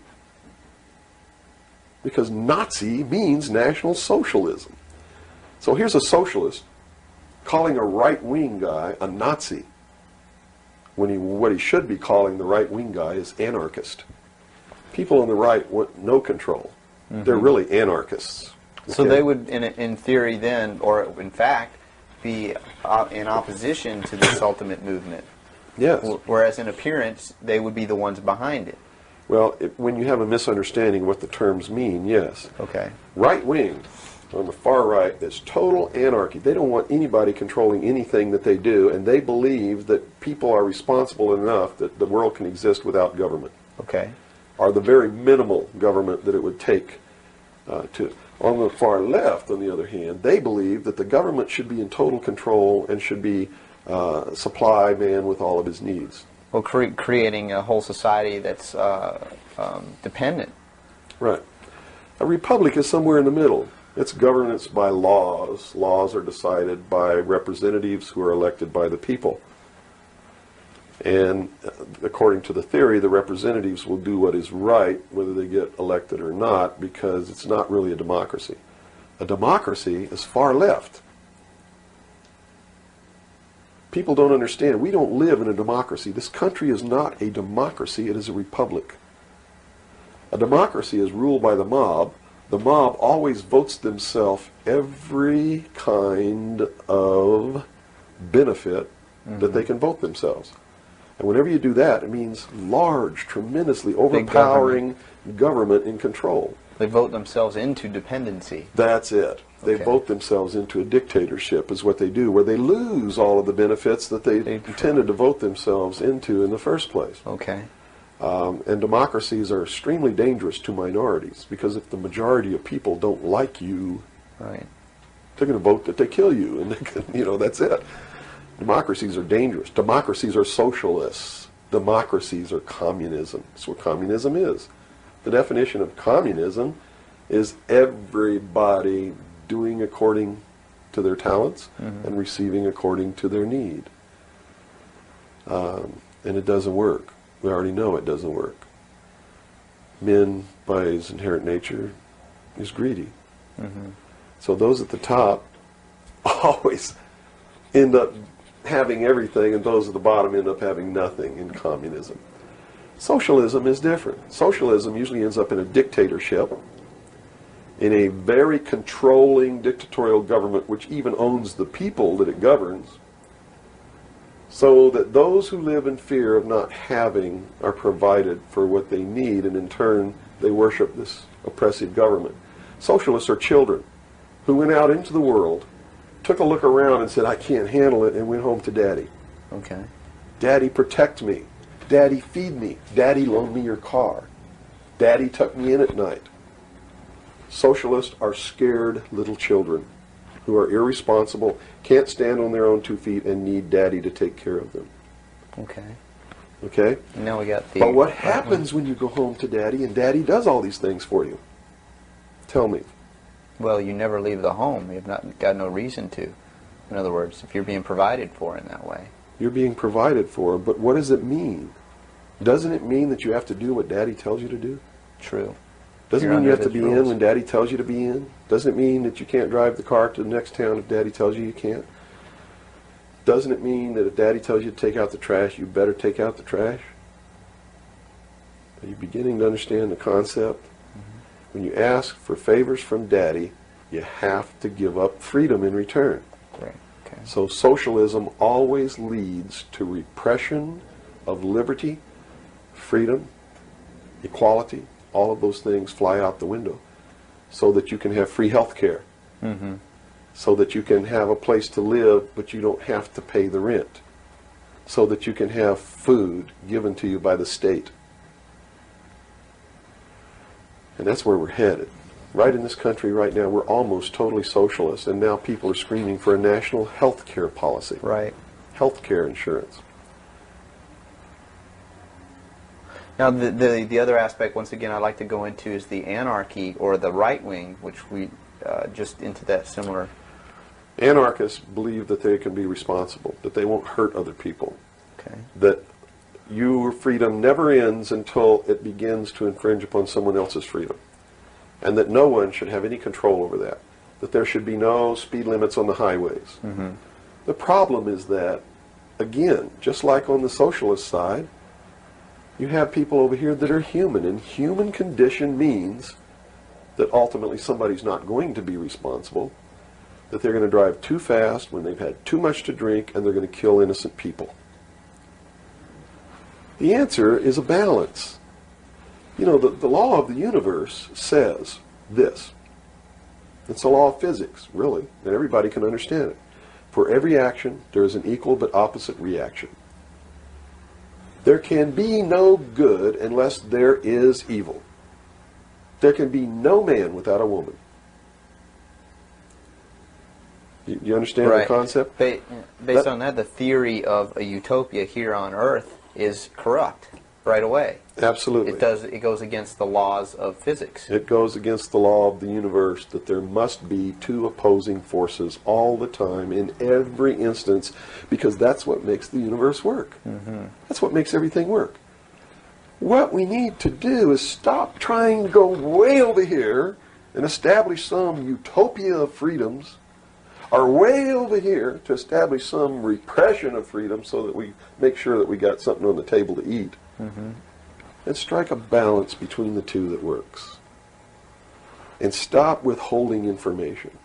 Because Nazi means National Socialism. So here's a socialist calling a right-wing guy a Nazi, when what he should be calling the right-wing guy is anarchist. People on the right want no control. Mm-hmm. They're really anarchists. So Okay? they would, in theory then, or in fact, be in opposition to this ultimate movement. Yes. Whereas in appearance, they would be the ones behind it. Well, when you have a misunderstanding of what the terms mean, yes. Okay. Right-wing, on the far right, is total anarchy. They don't want anybody controlling anything that they do, and they believe that people are responsible enough that the world can exist without government. Okay. Or the very minimal government that it would take to. On the far left, on the other hand, they believe that the government should be in total control and should be supply man with all of his needs. Well, creating a whole society that's dependent. Right. A republic is somewhere in the middle. It's governance by laws. Laws are decided by representatives who are elected by the people. And according to the theory, the representatives will do what is right, whether they get elected or not, because it's not really a democracy. A democracy is far left. People don't understand. We don't live in a democracy. This country is not a democracy. It is a republic. A democracy is ruled by the mob. The mob always votes themselves every kind of benefit that they can vote themselves. And whenever you do that, it means large, tremendously overpowering government in control. They vote themselves into dependency. That's it. They Okay. vote themselves into a dictatorship is what they do, where they lose all of the benefits that they intended to vote themselves into in the first place. Okay. And democracies are extremely dangerous to minorities, because if the majority of people don't like you, Right. they're going to vote that they kill you, and they can, that's it. Democracies are dangerous. Democracies are socialists. Democracies are communism. That's what communism is. The definition of communism is everybody doing according to their talents and receiving according to their need. And it doesn't work. We already know it doesn't work. Man, by his inherent nature, is greedy. So those at the top always end up having everything, and those at the bottom end up having nothing in communism. Socialism is different. Socialism usually ends up in a dictatorship, in a very controlling dictatorial government which even owns the people that it governs, so that those who live in fear of not having are provided for what they need, and in turn they worship this oppressive government. Socialists are children who went out into the world, took a look around and said, I can't handle it, and went home to Daddy. Okay. Daddy, protect me. Daddy, feed me. Daddy, loan me your car. Daddy, tuck me in at night. Socialists are scared little children who are irresponsible, can't stand on their own 2 feet, and need Daddy to take care of them. Okay. Okay? Now we got the... But what happens when you go home to Daddy and Daddy does all these things for you? Tell me. Well, you never leave the home. You've not got no reason to. In other words, if you're being provided for in that way. You're being provided for, but what does it mean? Doesn't it mean that you have to do what Daddy tells you to do? True. Doesn't You're mean you under have to his be in rules. when Daddy tells you to be in. Doesn't it mean that you can't drive the car to the next town if Daddy tells you you can't. Doesn't it mean that if Daddy tells you to take out the trash, you better take out the trash? Are you beginning to understand the concept? When you ask for favors from Daddy, you have to give up freedom in return. Right. Okay. So socialism always leads to repression of liberty, freedom, equality. All of those things fly out the window so that you can have free health care, so that you can have a place to live but you don't have to pay the rent, so that you can have food given to you by the state. And that's where we're headed. Right in this country right now, we're almost totally socialist, and now people are screaming for a national health care policy. Right. Health care insurance. Now, the other aspect, once again, I'd like to go into is the anarchy or the right wing, which we just into that similar. Anarchists believe that they can be responsible, that they won't hurt other people, Okay. that your freedom never ends until it begins to infringe upon someone else's freedom, and that no one should have any control over that there should be no speed limits on the highways. The problem is that, again, just like on the socialist side, you have people over here that are human, and human condition means that ultimately somebody's not going to be responsible, that they're going to drive too fast when they've had too much to drink, and they're going to kill innocent people. The answer is a balance. You know, the law of the universe says this. It's a law of physics, really, and everybody can understand it. For every action, there is an equal but opposite reaction. There can be no good unless there is evil. There can be no man without a woman. You understand the concept? Based on that, the theory of a utopia here on Earth is corrupt right away. Absolutely. It goes against the laws of physics. It goes against the law of the universe that there must be two opposing forces all the time in every instance, because that's what makes the universe work. That's what makes everything work. What we need to do is stop trying to go way over here and establish some utopia of freedoms, or way over here to establish some repression of freedom so that we make sure that we got something on the table to eat. And strike a balance between the two that works. And stop withholding information.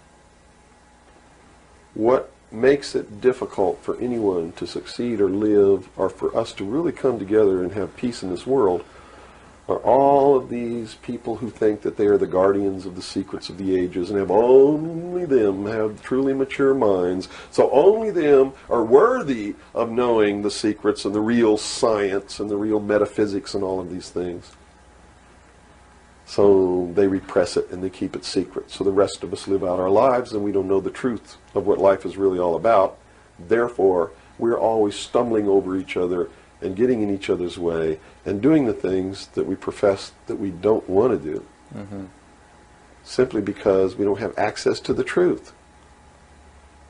What makes it difficult for anyone to succeed or live, or for us to really come together and have peace in this world, are all of these people who think that they are the guardians of the secrets of the ages, and have only them have truly mature minds, so only them are worthy of knowing the secrets and the real science and the real metaphysics and all of these things. So they repress it and they keep it secret, so the rest of us live out our lives and we don't know the truth of what life is really all about. Therefore, we're always stumbling over each other and getting in each other's way and doing the things that we profess that we don't want to do, simply because we don't have access to the truth.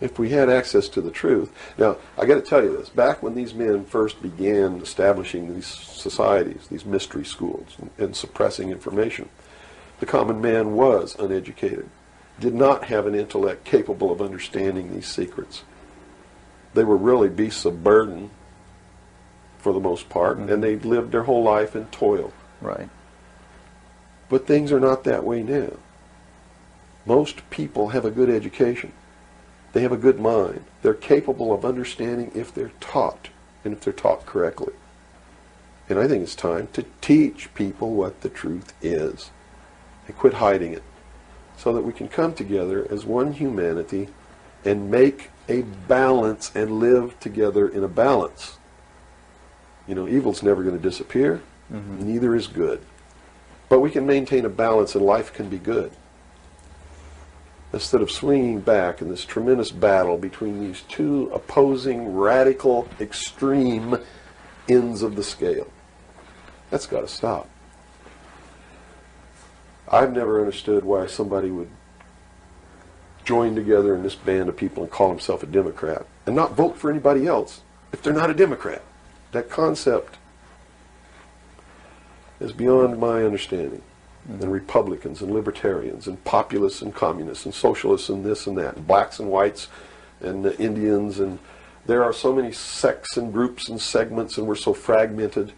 If we had access to the truth... Now, I got to tell you this. Back when these men first began establishing these societies, these mystery schools, and suppressing information, the common man was uneducated, did not have an intellect capable of understanding these secrets. They were really beasts of burden, for the most part, and they lived their whole life in toil. Right. But things are not that way now. Most people have a good education. They have a good mind. They're capable of understanding if they're taught, and if they're taught correctly. And I think it's time to teach people what the truth is, and quit hiding it, so that we can come together as one humanity and make a balance and live together in a balance. You know, evil's never going to disappear. Neither is good. But we can maintain a balance, and life can be good. Instead of swinging back in this tremendous battle between these two opposing, radical, extreme ends of the scale. That's got to stop. I've never understood why somebody would join together in this band of people and call himself a Democrat and not vote for anybody else if they're not a Democrat. That concept is beyond my understanding. And Republicans and Libertarians and Populists and Communists and Socialists and this and that, and blacks and whites and Indians, and there are so many sects and groups and segments, and we're so fragmented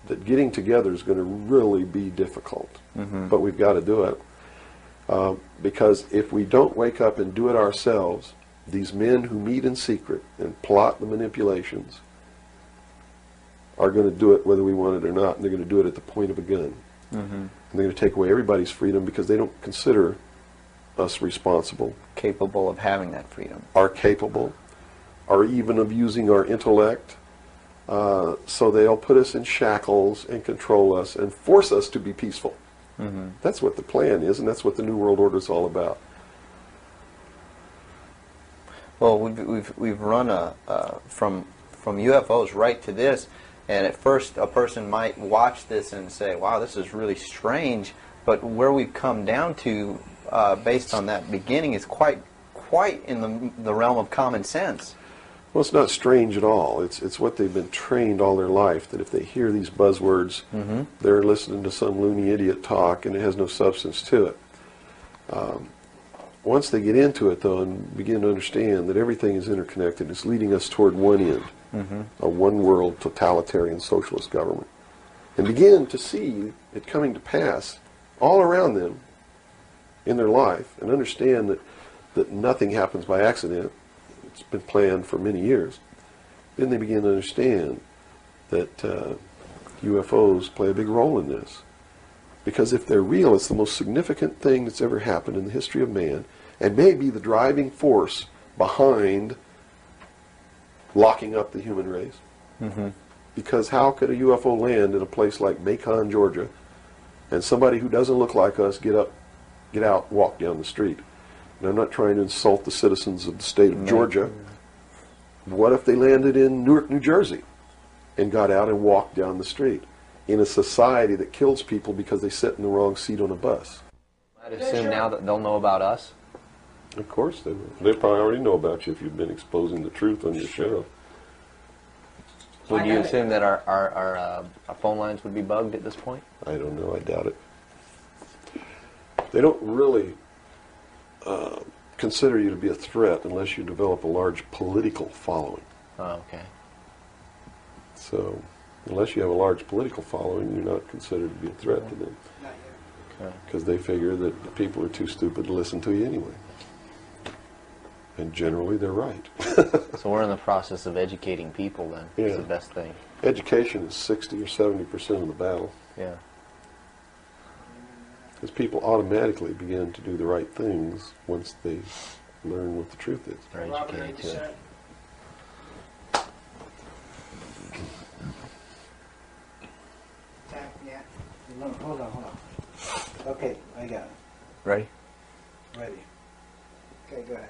that getting together is going to really be difficult. But we've got to do it. Because if we don't wake up and do it ourselves, these men who meet in secret and plot the manipulations are going to do it whether we want it or not, and they're going to do it at the point of a gun. And they're going to take away everybody's freedom because they don't consider us responsible. Capable of having that freedom. Are capable, or even of using our intellect. So they'll put us in shackles and control us and force us to be peaceful. That's what the plan is, and that's what the New World Order is all about. Well, we've run from UFOs right to this, and at first a person might watch this and say, "Wow, this is really strange." But where we've come down to, based on that beginning, is quite in the realm of common sense. Well, it's not strange at all. It's what they've been trained all their life, that if they hear these buzzwords, they're listening to some loony idiot talk, and it has no substance to it. Once they get into it, though, and begin to understand that everything is interconnected, it's leading us toward one end, a one-world totalitarian socialist government, and begin to see it coming to pass all around them in their life, and understand that nothing happens by accident. It's been planned for many years. Then they begin to understand that UFOs play a big role in this. Because if they're real, it's the most significant thing that's ever happened in the history of man, and may be the driving force behind locking up the human race. Because how could a UFO land in a place like Macon, Georgia, and somebody who doesn't look like us get out, walk down the street? And I'm not trying to insult the citizens of the state of Georgia. What if they landed in Newark, New Jersey, and got out and walked down the street in a society that kills people because they sit in the wrong seat on a bus? I'd assume now that they'll know about us. Of course they will. They probably already know about you if you've been exposing the truth on your show. Would you assume that our phone lines would be bugged at this point? I don't know. I doubt it. They don't really consider you to be a threat unless you develop a large political following. Oh, okay. So, unless you have a large political following, you're not considered to be a threat to them. Not yet. Because they figure that the people are too stupid to listen to you anyway. And generally, they're right. So we're in the process of educating people then. Yeah. Is the best thing. Education is 60 or 70% of the battle. Yeah. Because people automatically begin to do the right things once they learn what the truth is. They're educated to it. Yeah. Hold on. Okay, I got it. Ready? Ready. Okay, go ahead.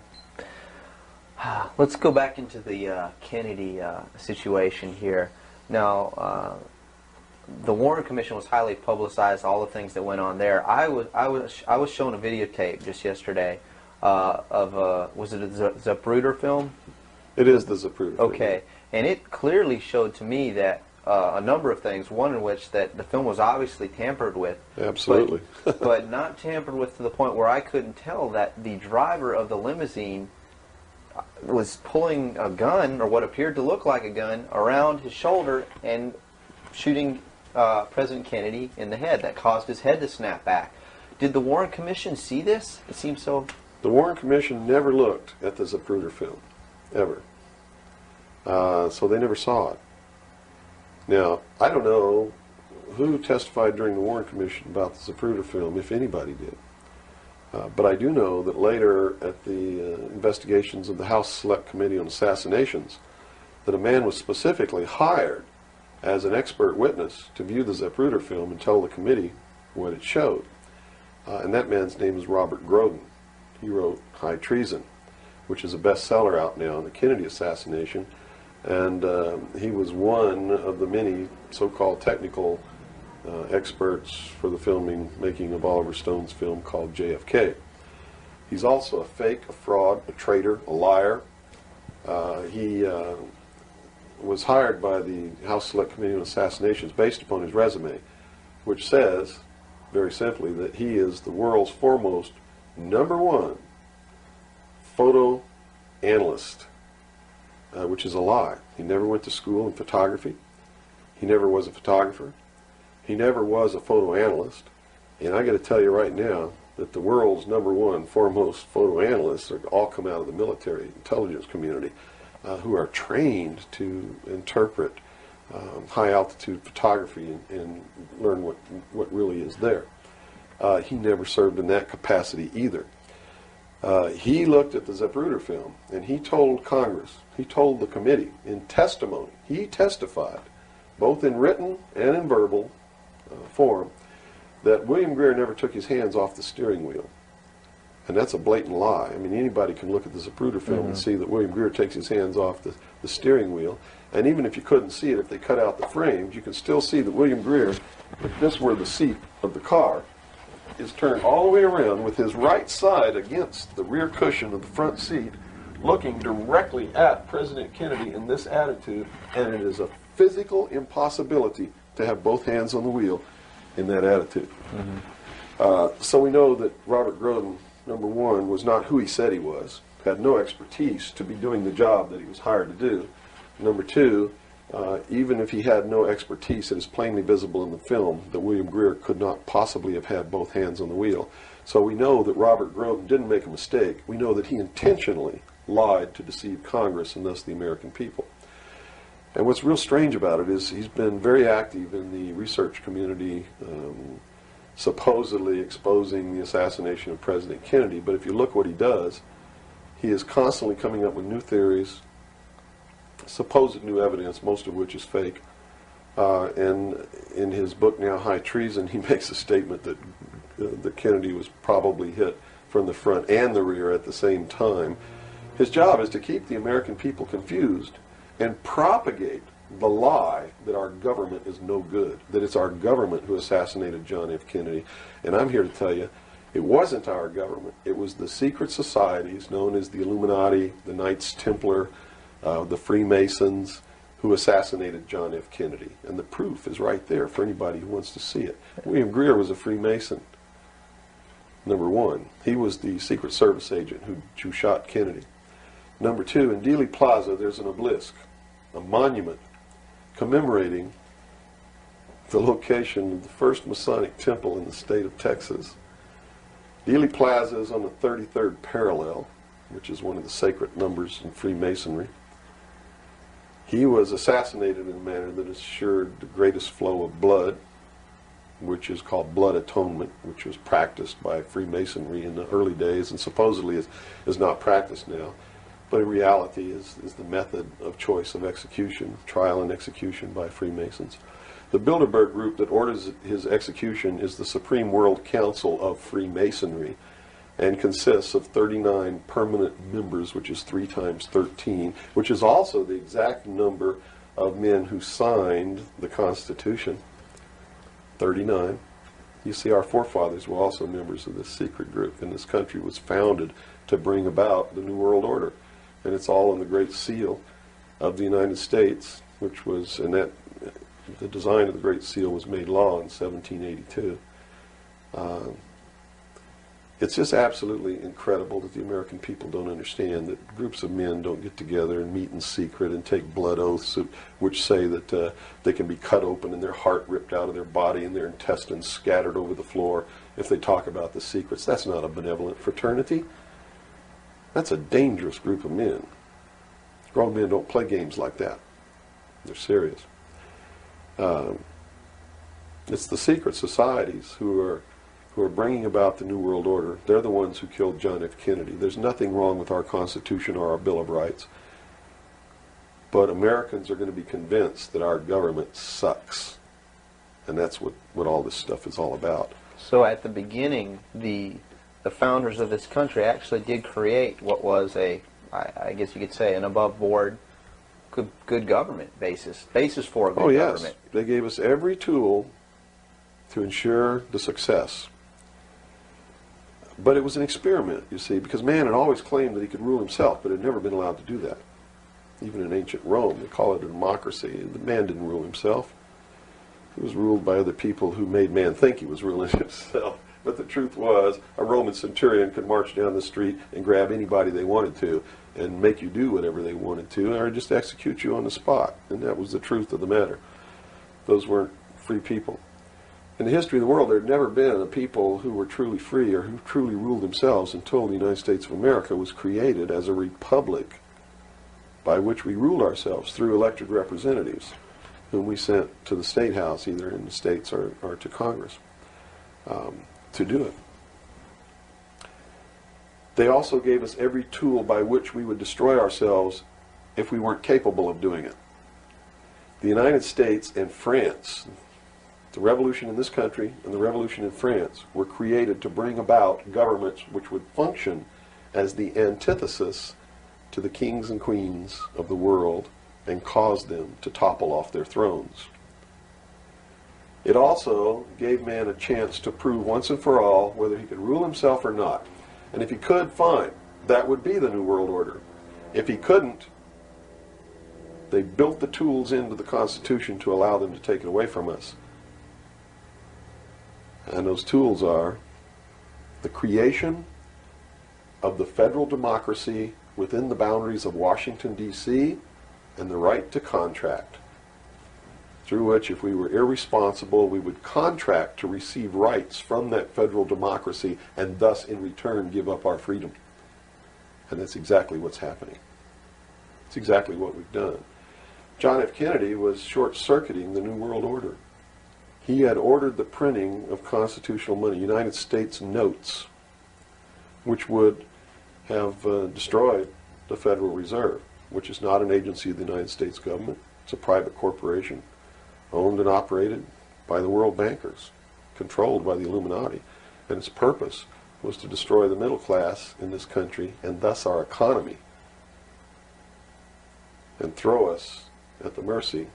Let's go back into the Kennedy situation here. Now, the Warren Commission was highly publicized. All the things that went on there. I was shown a videotape just yesterday of was it a Zapruder film? It is the Zapruder film. Okay, and it clearly showed to me that a number of things. One in which that the film was obviously tampered with. Absolutely. but not tampered with to the point where I couldn't tell that the driver of the limousine was pulling a gun, or what appeared to look like a gun, around his shoulder and shooting President Kennedy in the head. That caused his head to snap back. Did the Warren Commission see this? It seems so. The Warren Commission never looked at the Zapruder film, ever. So they never saw it. Now, I don't know who testified during the Warren Commission about the Zapruder film, if anybody did. But I do know that later at the investigations of the House Select Committee on Assassinations, that a man was specifically hired as an expert witness to view the Zapruder film and tell the committee what it showed. And that man's name is Robert Groden. He wrote High Treason, which is a bestseller out now on the Kennedy assassination. And he was one of the many so-called technical experts for the making of Oliver Stone's film called JFK. He's also a fake, a fraud, a traitor, a liar. He was hired by the House Select Committee on Assassinations based upon his resume, which says, very simply, that he is the world's foremost #1 photo analyst, which is a lie. He never went to school in photography. He never was a photographer. He never was a photo analyst. And I got to tell you right now that the world's #1 foremost photo analysts are all come out of the military intelligence community, who are trained to interpret high altitude photography and learn what really is there. He never served in that capacity either. He looked at the Zapruder film and he told Congress, he told the committee in testimony, he testified, both in written and in verbal form, that William Greer never took his hands off the steering wheel. And that's a blatant lie. I mean, anybody can look at the Zapruder film and see that William Greer takes his hands off the steering wheel. And even if you couldn't see it, if they cut out the frames, you can still see that William Greer, if this were the seat of the car, is turned all the way around with his right side against the rear cushion of the front seat, looking directly at President Kennedy in this attitude, and it is a physical impossibility to have both hands on the wheel in that attitude. So we know that Robert Groden, #1, was not who he said he was, had no expertise to be doing the job that he was hired to do. #2, even if he had no expertise, it is plainly visible in the film that William Greer could not possibly have had both hands on the wheel. So we know that Robert Groden didn't make a mistake. We know that he intentionally lied to deceive Congress and thus the American people. And what's real strange about it is he's been very active in the research community, supposedly exposing the assassination of President Kennedy. But if you look what he does, he is constantly coming up with new theories, supposed new evidence, most of which is fake. And in his book now, High Treason, he makes a statement that Kennedy was probably hit from the front and the rear at the same time. His job is to keep the American people confused and propagate the lie that our government is no good, that it's our government who assassinated John F. Kennedy. And I'm here to tell you, it wasn't our government. It was the secret societies known as the Illuminati, the Knights Templar, the Freemasons, who assassinated John F. Kennedy. And the proof is right there for anybody who wants to see it. William Greer was a Freemason, #1. He was the Secret Service agent who shot Kennedy. #2, in Dealey Plaza, there's an obelisk, a monument commemorating the location of the first Masonic temple in the state of Texas. Dealey Plaza is on the 33rd parallel, which is one of the sacred numbers in Freemasonry. He was assassinated in a manner that assured the greatest flow of blood, which is called blood atonement, which was practiced by Freemasonry in the early days and supposedly is not practiced now. But in reality is the method of choice of execution, trial and execution by Freemasons. The Bilderberg group that orders his execution is the Supreme World Council of Freemasonry and consists of 39 permanent members, which is 3 times 13, which is also the exact number of men who signed the Constitution, 39. You see, our forefathers were also members of this secret group, and this country was founded to bring about the New World Order. And it's all in the Great Seal of the United States, which was, and that the design of the Great Seal was made law in 1782. It's just absolutely incredible that the American people don't understand that groups of men don't get together and meet in secret and take blood oaths which say that they can be cut open and their heart ripped out of their body and their intestines scattered over the floor if they talk about the secrets. That's not a benevolent fraternity. That's a dangerous group of men. Grown men don't play games like that. They're serious. It's the secret societies who are bringing about the New World Order. They're the ones who killed John F. Kennedy. There's nothing wrong with our Constitution or our Bill of Rights. But Americans are going to be convinced that our government sucks. And that's what all this stuff is all about. So at the beginning, the founders of this country actually did create what was I guess you could say, an above-board, good government basis for a good government. They gave us every tool to ensure the success. But it was an experiment, you see, because man had always claimed that he could rule himself, but had never been allowed to do that. Even in ancient Rome, they call it a democracy. The man didn't rule himself. He was ruled by other people who made man think he was ruling himself. But the truth was, a Roman centurion could march down the street and grab anybody they wanted to and make you do whatever they wanted to, or just execute you on the spot. And that was the truth of the matter. Those weren't free people. In the history of the world, there had never been a people who were truly free or who truly ruled themselves until the United States of America was created as a republic by which we ruled ourselves through elected representatives whom we sent to the State House, either in the states or to Congress, to do it. They also gave us every tool by which we would destroy ourselves if we weren't capable of doing it. The United States and France, the revolution in this country and the revolution in France, were created to bring about governments which would function as the antithesis to the kings and queens of the world and cause them to topple off their thrones. It also gave man a chance to prove once and for all whether he could rule himself or not. And if he could, fine. That would be the New World Order. If he couldn't, they built the tools into the Constitution to allow them to take it away from us. And those tools are the creation of the federal democracy within the boundaries of Washington, D.C., and the right to contract, through which, if we were irresponsible, we would contract to receive rights from that federal democracy and thus, in return, give up our freedom. And that's exactly what's happening. It's exactly what we've done. John F. Kennedy was short-circuiting the New World Order. He had ordered the printing of constitutional money, United States notes, which would have destroyed the Federal Reserve, which is not an agency of the United States government. It's a private corporation owned and operated by the world bankers, controlled by the Illuminati. And its purpose was to destroy the middle class in this country and thus our economy, and throw us at the mercy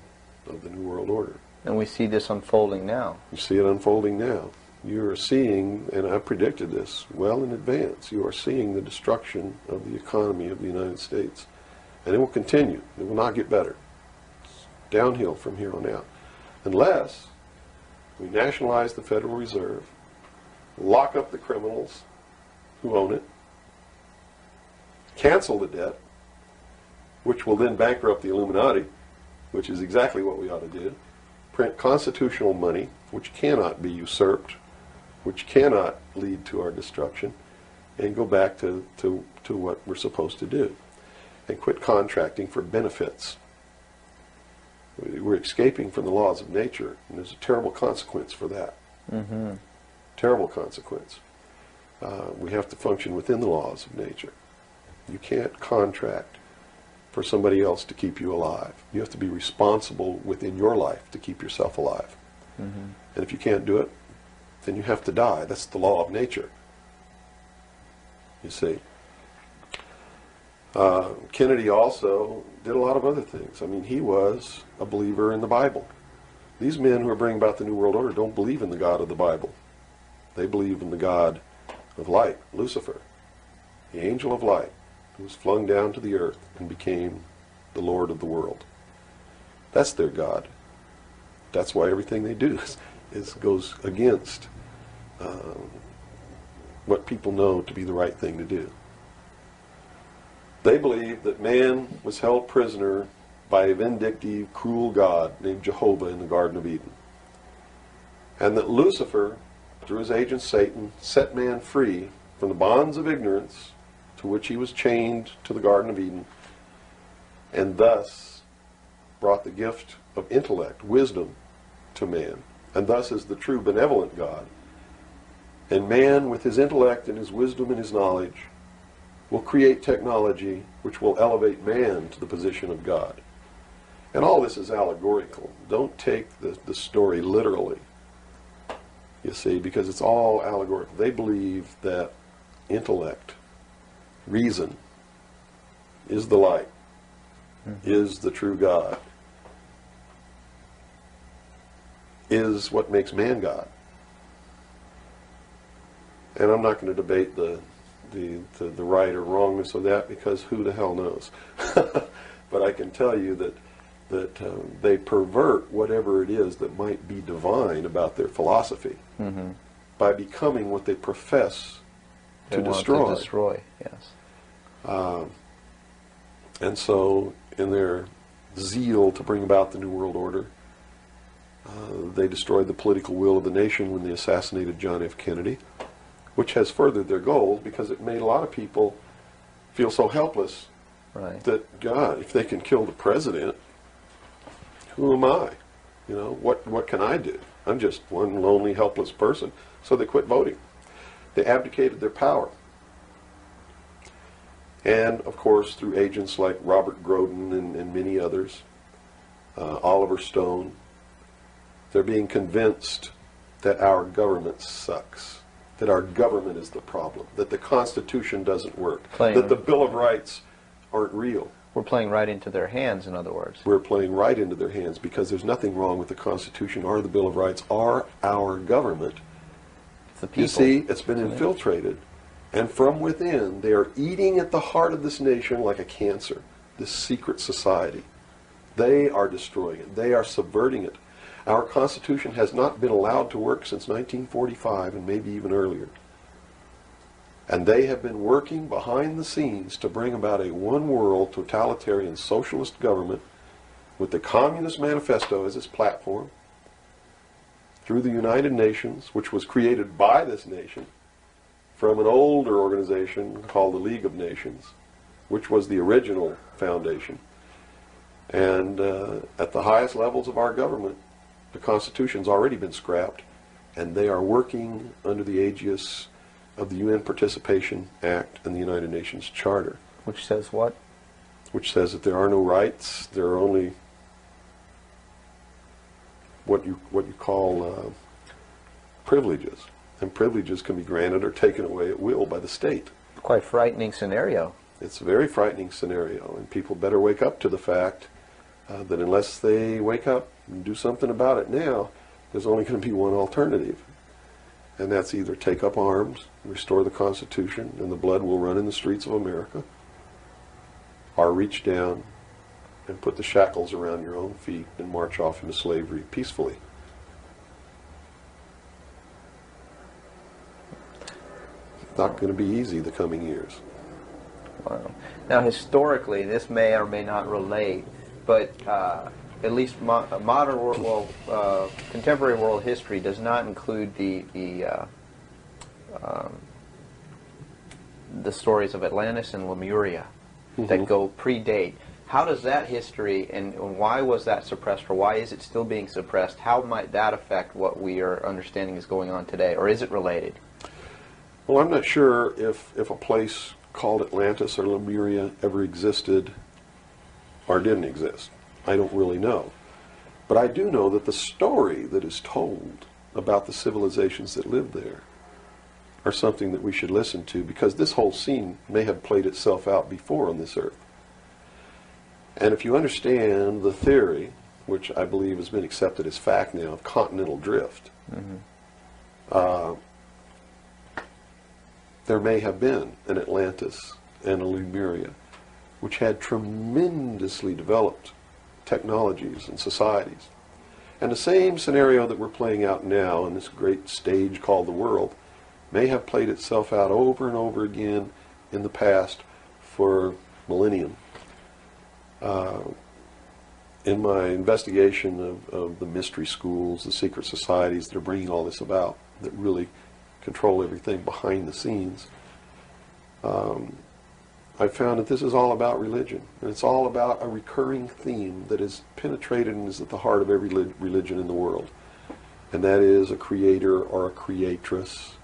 of the New World Order. And we see this unfolding now. You see it unfolding now. You are seeing, and I predicted this well in advance, you are seeing the destruction of the economy of the United States. And it will continue. It will not get better. It's downhill from here on out. Unless we nationalize the Federal Reserve, lock up the criminals who own it, cancel the debt, which will then bankrupt the Illuminati, which is exactly what we ought to do, print constitutional money, which cannot be usurped, which cannot lead to our destruction, and go back to what we're supposed to do, and quit contracting for benefits. We're escaping from the laws of nature, and there's a terrible consequence for that. Mm-hmm. Terrible consequence. We have to function within the laws of nature. You can't contract for somebody else to keep you alive. You have to be responsible within your life to keep yourself alive. Mm-hmm. And if you can't do it, then you have to die. That's the law of nature. You see. Kennedy also did a lot of other things. I mean, he was a believer in the Bible. These men who are bringing about the New World Order don't believe in the God of the Bible. They believe in the God of light, Lucifer, the angel of light, who was flung down to the earth and became the Lord of the world. That's their God. That's why everything they do goes against what people know to be the right thing to do. They believe that man was held prisoner by a vindictive, cruel God named Jehovah in the Garden of Eden. And that Lucifer, through his agent Satan, set man free from the bonds of ignorance to which he was chained to the Garden of Eden, and thus brought the gift of intellect, wisdom, to man, and thus is the true benevolent God. And man, with his intellect and his wisdom and his knowledge, will create technology which will elevate man to the position of God. And all this is allegorical. Don't take the story literally, you see, because it's all allegorical. They believe that intellect, reason, is the light, is the true God, is what makes man God. And I'm not going to debate the right or wrongness of that, because who the hell knows? But I can tell you that they pervert whatever it is that might be divine about their philosophy by becoming what they profess to destroy. To destroy, yes. And so, in their zeal to bring about the New World Order, they destroyed the political will of the nation when they assassinated John F. Kennedy, which has furthered their goals, because it made a lot of people feel so helpless that, God, if they can kill the president, who am I? You know, what can I do? I'm just one lonely, helpless person. So they quit voting. They abdicated their power. And, of course, through agents like Robert Groden and many others, Oliver Stone, they're being convinced that our government sucks, that our government is the problem, that the Constitution doesn't work, that the Bill of Rights aren't real. We're playing right into their hands, in other words. We're playing right into their hands, because there's nothing wrong with the Constitution or the Bill of Rights or our government. It's the people. You see, it's been infiltrated. And from within, they are eating at the heart of this nation like a cancer, this secret society. They are destroying it. They are subverting it. Our Constitution has not been allowed to work since 1945, and maybe even earlier. And they have been working behind the scenes to bring about a one-world totalitarian socialist government with the Communist Manifesto as its platform, through the United Nations, which was created by this nation, from an older organization called the League of Nations, which was the original foundation. And at the highest levels of our government, the Constitution's already been scrapped, and they are working under the aegis of the UN Participation Act and the United Nations Charter. Which says what? Which says that there are no rights, there are only what you call privileges. And privileges can be granted or taken away at will by the state. Quite frightening scenario. It's a very frightening scenario, and people better wake up to the fact that unless they wake up and do something about it now, there's only going to be one alternative. And that's either take up arms, restore the Constitution, and the blood will run in the streets of America, or reach down and put the shackles around your own feet and march off into slavery peacefully. Not going to be easy the coming years. Wow. Now, historically, this may or may not relate, but at least modern world, contemporary world history does not include the stories of Atlantis and Lemuria that go predate. How does that history, and why was that suppressed, or why is it still being suppressed? How might that affect what we are understanding is going on today, or is it related? Well, I'm not sure if a place called Atlantis or Lemuria ever existed or didn't exist. I don't really know. But I do know that the story that is told about the civilizations that lived there are something that we should listen to, because this whole scene may have played itself out before on this earth. And if you understand the theory, which I believe has been accepted as fact now, of continental drift, there may have been an Atlantis and a Lemuria, which had tremendously developed technologies and societies. And the same scenario that we're playing out now in this great stage called the world may have played itself out over and over again in the past for millennium. In my investigation of the mystery schools, the secret societies that are bringing all this about, that really control everything behind the scenes, I found that this is all about religion. And it's all about a recurring theme that is penetrated and is at the heart of every religion in the world. And that is a creator or a creatress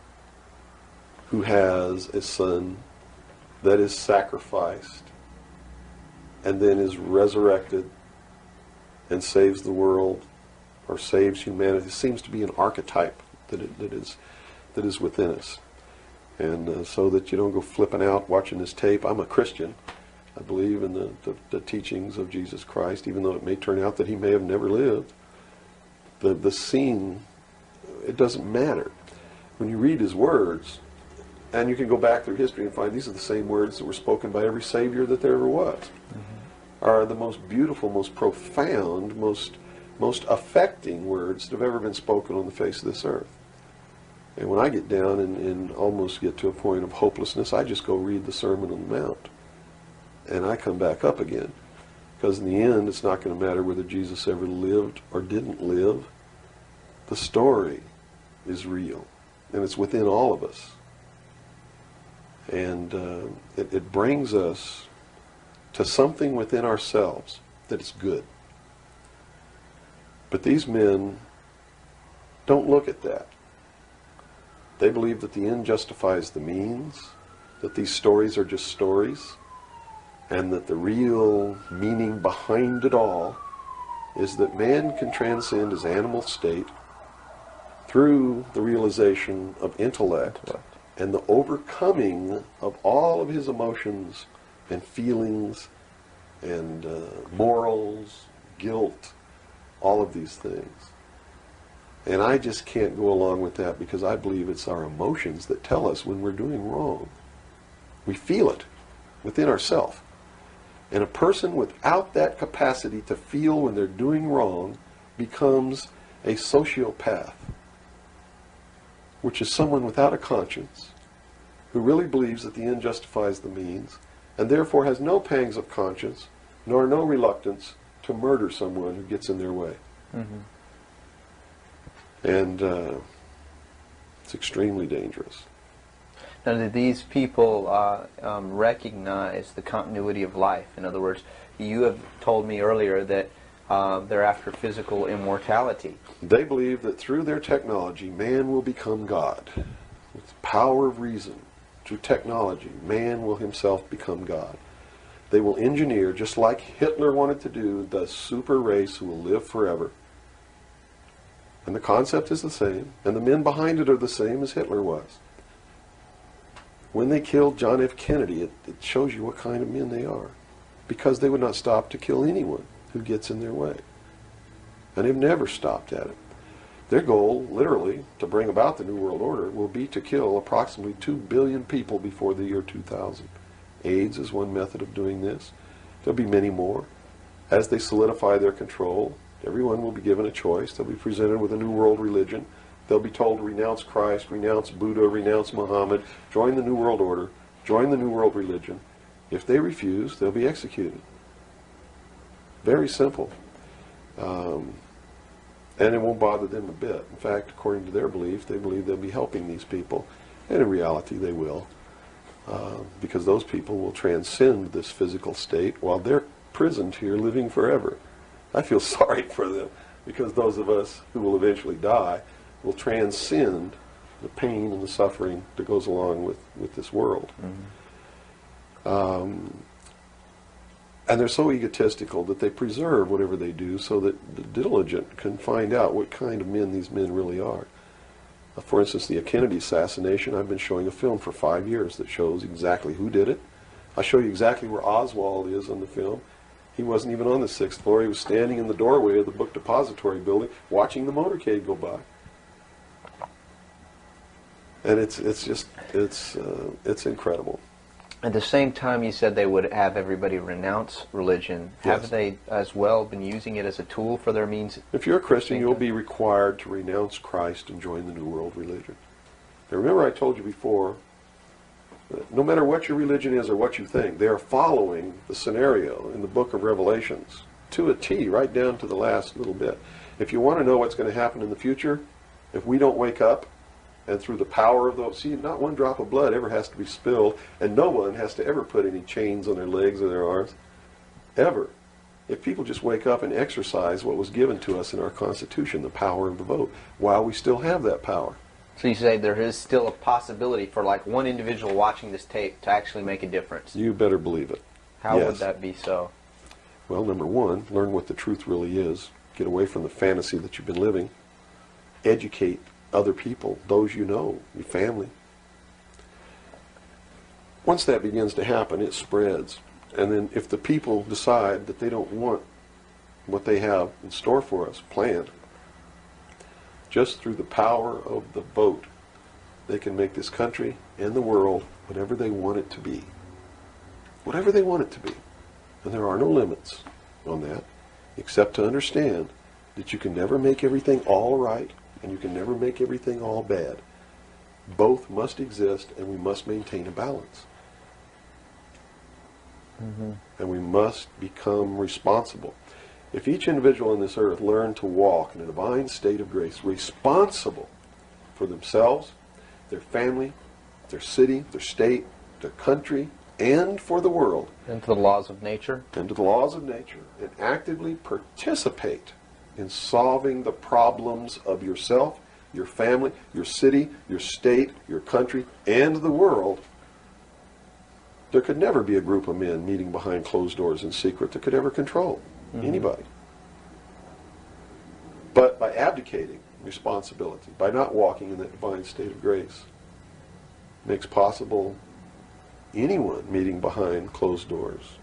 who has a son that is sacrificed and then is resurrected and saves the world or saves humanity. It seems to be an archetype that is within us. And so that you don't go flipping out watching this tape. I'm a Christian. I believe in the teachings of Jesus Christ, even though it may turn out that he may have never lived. The scene, it doesn't matter. When you read his words, and you can go back through history and find these are the same words that were spoken by every Savior that there ever was, are the most beautiful, most profound, most affecting words that have ever been spoken on the face of this earth. And when I get down and almost get to a point of hopelessness, I just go read the Sermon on the Mount. And I come back up again. Because in the end, it's not going to matter whether Jesus ever lived or didn't live. The story is real. And it's within all of us. And it brings us to something within ourselves that is good. But these men don't look at that. They believe that the end justifies the means, that these stories are just stories, and that the real meaning behind it all is that man can transcend his animal state through the realization of intellect and the overcoming of all of his emotions and feelings and morals, guilt, all of these things. And I just can't go along with that because I believe it's our emotions that tell us when we're doing wrong. We feel it within ourselves. And a person without that capacity to feel when they're doing wrong becomes a sociopath, which is someone without a conscience who really believes that the end justifies the means and therefore has no pangs of conscience nor no reluctance to murder someone who gets in their way. Mm-hmm. And it's extremely dangerous. Now, do these people recognize the continuity of life? In other words, you have told me earlier that they're after physical immortality. They believe that through their technology, man will become God. With the power of reason, through technology, man will himself become God. They will engineer, just like Hitler wanted to do, the super race who will live forever. And the concept is the same, and the men behind it are the same as Hitler was. When they killed John F. Kennedy, it shows you what kind of men they are. Because they would not stop to kill anyone who gets in their way. And they've never stopped at it. Their goal, literally, to bring about the New World Order, will be to kill approximately 2 billion people before the year 2000. AIDS is one method of doing this. There'll be many more. As they solidify their control, everyone will be given a choice. They'll be presented with a new world religion. They'll be told to renounce Christ, renounce Buddha, renounce Muhammad, join the New World Order, join the New World Religion. If they refuse, they'll be executed. Very simple. And it won't bother them a bit. In fact, according to their belief, they believe they'll be helping these people. And in reality, they will. Because those people will transcend this physical state while they're prisoned here living forever. I feel sorry for them because those of us who will eventually die will transcend the pain and the suffering that goes along with this world. Mm-hmm. And they're so egotistical that they preserve whatever they do so that the diligent can find out what kind of men these men really are. For instance, the Kennedy assassination, I've been showing a film for 5 years that shows exactly who did it. I show you exactly where Oswald is on the film. He wasn't even on the 6th floor. He was standing in the doorway of the book depository building watching the motorcade go by. And it's incredible. At the same time, you said they would have everybody renounce religion. Yes. Have they as well been using it as a tool for their means? If you're a Christian, you'll be required to renounce Christ and join the New World Religion. Now remember I told you before, no matter what your religion is or what you think, they are following the scenario in the book of Revelations to a T, right down to the last little bit. If you want to know what's going to happen in the future, if we don't wake up, and through the power of those, see, not one drop of blood ever has to be spilled, and no one has to ever put any chains on their legs or their arms, ever. If people just wake up and exercise what was given to us in our Constitution, the power of the vote, while we still have that power. So you say there is still a possibility for like one individual watching this tape to actually make a difference. You better believe it. How Yes. would that be so? Well, number one, learn what the truth really is. Get away from the fantasy that you've been living. Educate other people, those you know, your family. Once that begins to happen, it spreads. And then if the people decide that they don't want what they have in store for us planned, just through the power of the vote, they can make this country and the world whatever they want it to be. Whatever they want it to be. And there are no limits on that, except to understand that you can never make everything all right, and you can never make everything all bad. Both must exist, and we must maintain a balance. And we must become responsible. If each individual on this earth learned to walk in a divine state of grace, responsible for themselves, their family, their city, their state, their country, and for the world, And to the laws of nature. and to the laws of nature, and actively participate in solving the problems of yourself, your family, your city, your state, your country, and the world, there could never be a group of men meeting behind closed doors in secret that could ever control anybody. But by abdicating responsibility, by not walking in that divine state of grace, makes possible anyone meeting behind closed doors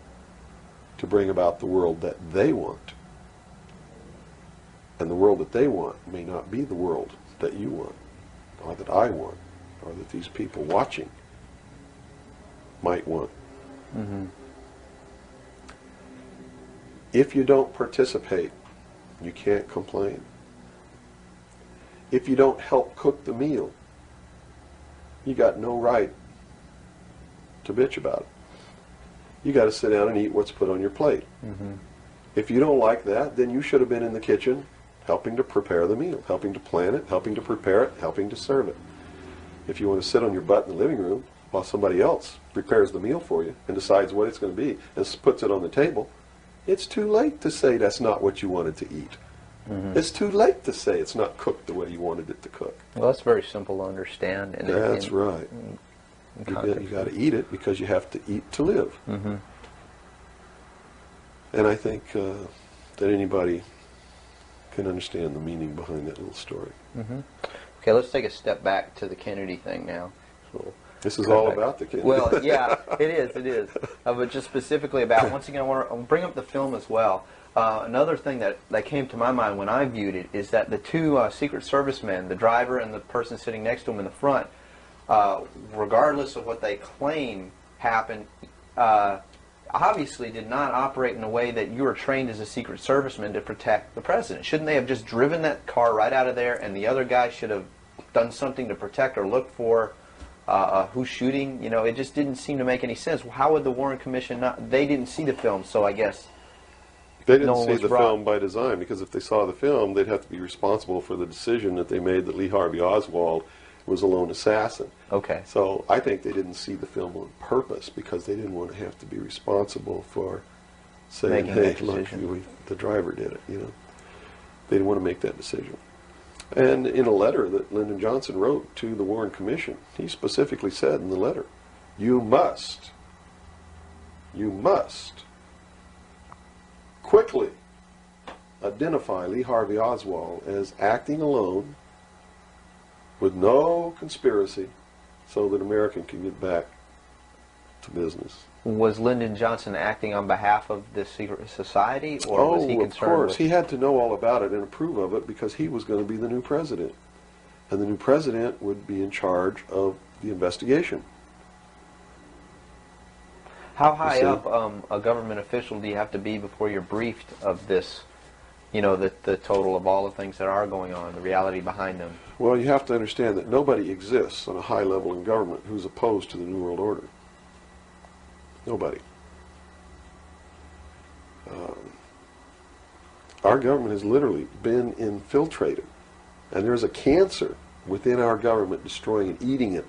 to bring about the world that they want. And the world that they want may not be the world that you want, or that I want, or that these people watching might want. If you don't participate, you can't complain. If you don't help cook the meal, you got no right to bitch about it. You got to sit down and eat what's put on your plate. If you don't like that, then you should have been in the kitchen helping to prepare the meal, helping to plan it, helping to prepare it, helping to serve it. If you want to sit on your butt in the living room while somebody else prepares the meal for you and decides what it's going to be and puts it on the table, it's too late to say that's not what you wanted to eat. It's too late to say it's not cooked the way you wanted it to cook. Well, that's very simple to understand. And That's right. You got to eat it because you have to eat to live. And I think that anybody can understand the meaning behind that little story. Okay, let's take a step back to the Kennedy thing now. So This is all about the Kennedy. Well, yeah, it is. But just specifically about, once again, I want to bring up the film as well. Another thing that came to my mind when I viewed it is that the two Secret Service men, the driver and the person sitting next to him in the front, regardless of what they claim happened, obviously did not operate in a way that you were trained as a Secret Serviceman to protect the president. Shouldn't they have just driven that car right out of there, and the other guy should have done something to protect or look for who's shooting? You know, it just didn't seem to make any sense. How would the Warren Commission not? They didn't see the film, so I guess they didn't no one see was the brought. film by design, because if they saw the film, they'd have to be responsible for the decision that they made that Lee Harvey Oswald was a lone assassin. Okay. So I think they didn't see the film on purpose because they didn't want to have to be responsible for saying, Making hey, that look, decision. the driver did it, you know. They didn't want to make that decision. And in a letter that Lyndon Johnson wrote to the Warren Commission, he specifically said in the letter, you must quickly identify Lee Harvey Oswald as acting alone with no conspiracy so that America can get back to business. Was Lyndon Johnson acting on behalf of the secret society, or was he concerned of course. with... He had to know all about it and approve of it because he was going to be the new president. And the new president would be in charge of the investigation. How high see? up a government official do you have to be before you're briefed of this, you know, the total of all the things that are going on, the reality behind them? Well, you have to understand that nobody exists on a high level in government who's opposed to the New World Order. Nobody. Our government has literally been infiltrated. And there's a cancer within our government destroying it, eating it,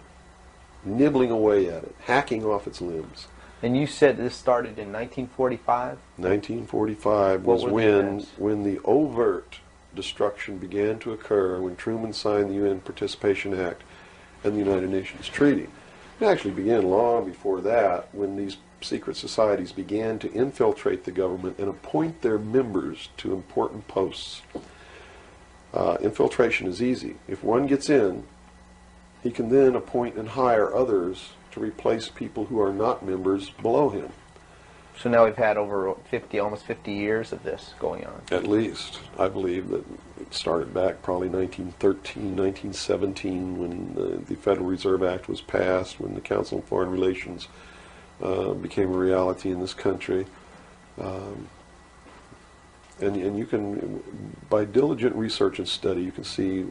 nibbling away at it, hacking off its limbs. And you said this started in 1945? 1945 What was were the when events? the overt destruction began to occur, when Truman signed the UN Participation Act and the United Nations Treaty. It actually began long before that, when these secret societies began to infiltrate the government and appoint their members to important posts. Infiltration is easy. If one gets in, he can then appoint and hire others to replace people who are not members below him. So now we've had over 50, almost 50 years of this going on. At least. I believe that it started back probably 1913, 1917, when the Federal Reserve Act was passed, when the Council on Foreign Relations became a reality in this country. And you can, by diligent research and study, you can see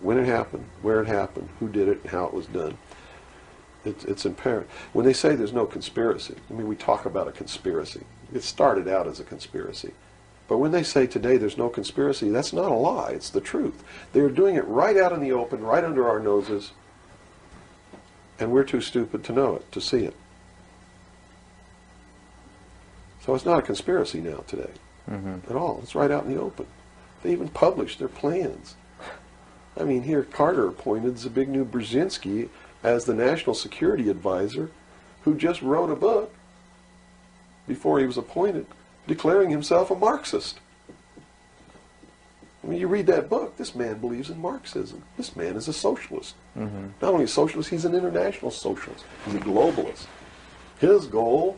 when it happened, where it happened, who did it, and how it was done. It's apparent. When they say there's no conspiracy, I mean, we talk about a conspiracy. It started out as a conspiracy. But when they say today there's no conspiracy, that's not a lie. It's the truth. They're doing it right out in the open, right under our noses, and we're too stupid to know it, to see it. So it's not a conspiracy now today at all. It's right out in the open. They even published their plans. I mean, here Carter appointed Zbigniew Brzezinski as the National Security Advisor, who just wrote a book before he was appointed, declaring himself a Marxist. I mean, you read that book, this man believes in Marxism. This man is a socialist. Not only a socialist, he's an international socialist. He's a globalist. His goal,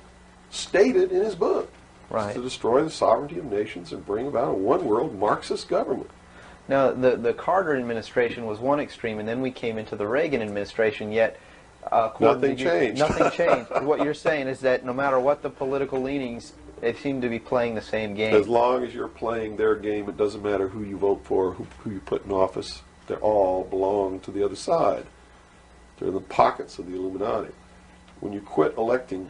stated in his book, is to destroy the sovereignty of nations and bring about a one-world Marxist government. Now, the Carter administration was one extreme, and then we came into the Reagan administration, yet nothing changed. Nothing changed. What you're saying is that no matter what the political leanings, they seem to be playing the same game. As long as you're playing their game, it doesn't matter who you vote for, who you put in office. They all belong to the other side. They're in the pockets of the Illuminati. When you quit electing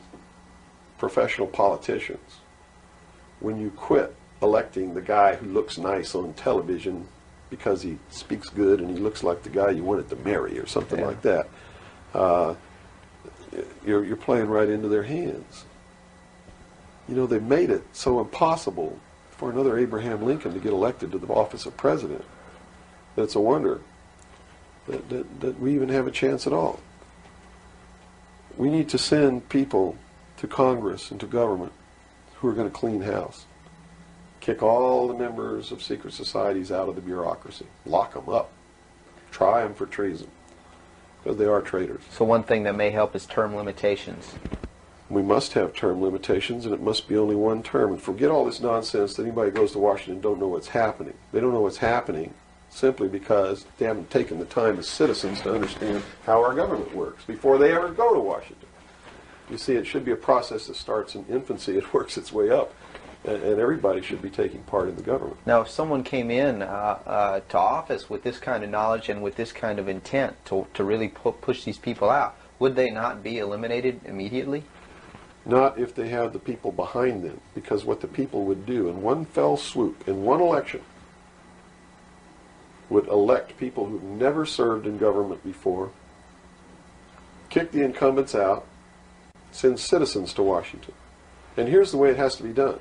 professional politicians, when you quit electing the guy who looks nice on television because he speaks good and he looks like the guy you wanted to marry or something like that, you're playing right into their hands. You know, they made it so impossible for another Abraham Lincoln to get elected to the office of president that it's a wonder that we even have a chance at all. We need to send people to Congress and to government who are going to clean house. Kick all the members of secret societies out of the bureaucracy. Lock them up. Try them for treason. Because they are traitors. So one thing that may help is term limitations. We must have term limitations, and it must be only one term. And forget all this nonsense that anybody goes to Washington and don't know what's happening. They don't know what's happening simply because they haven't taken the time as citizens to understand how our government works before they ever go to Washington. You see, it should be a process that starts in infancy. It works its way up. And everybody should be taking part in the government. Now, if someone came in to office with this kind of knowledge and with this kind of intent to really push these people out, would they not be eliminated immediately? Not if they have the people behind them, because what the people would do in one fell swoop, in one election, would elect people who've never served in government before, kick the incumbents out, send citizens to Washington. And here's the way it has to be done.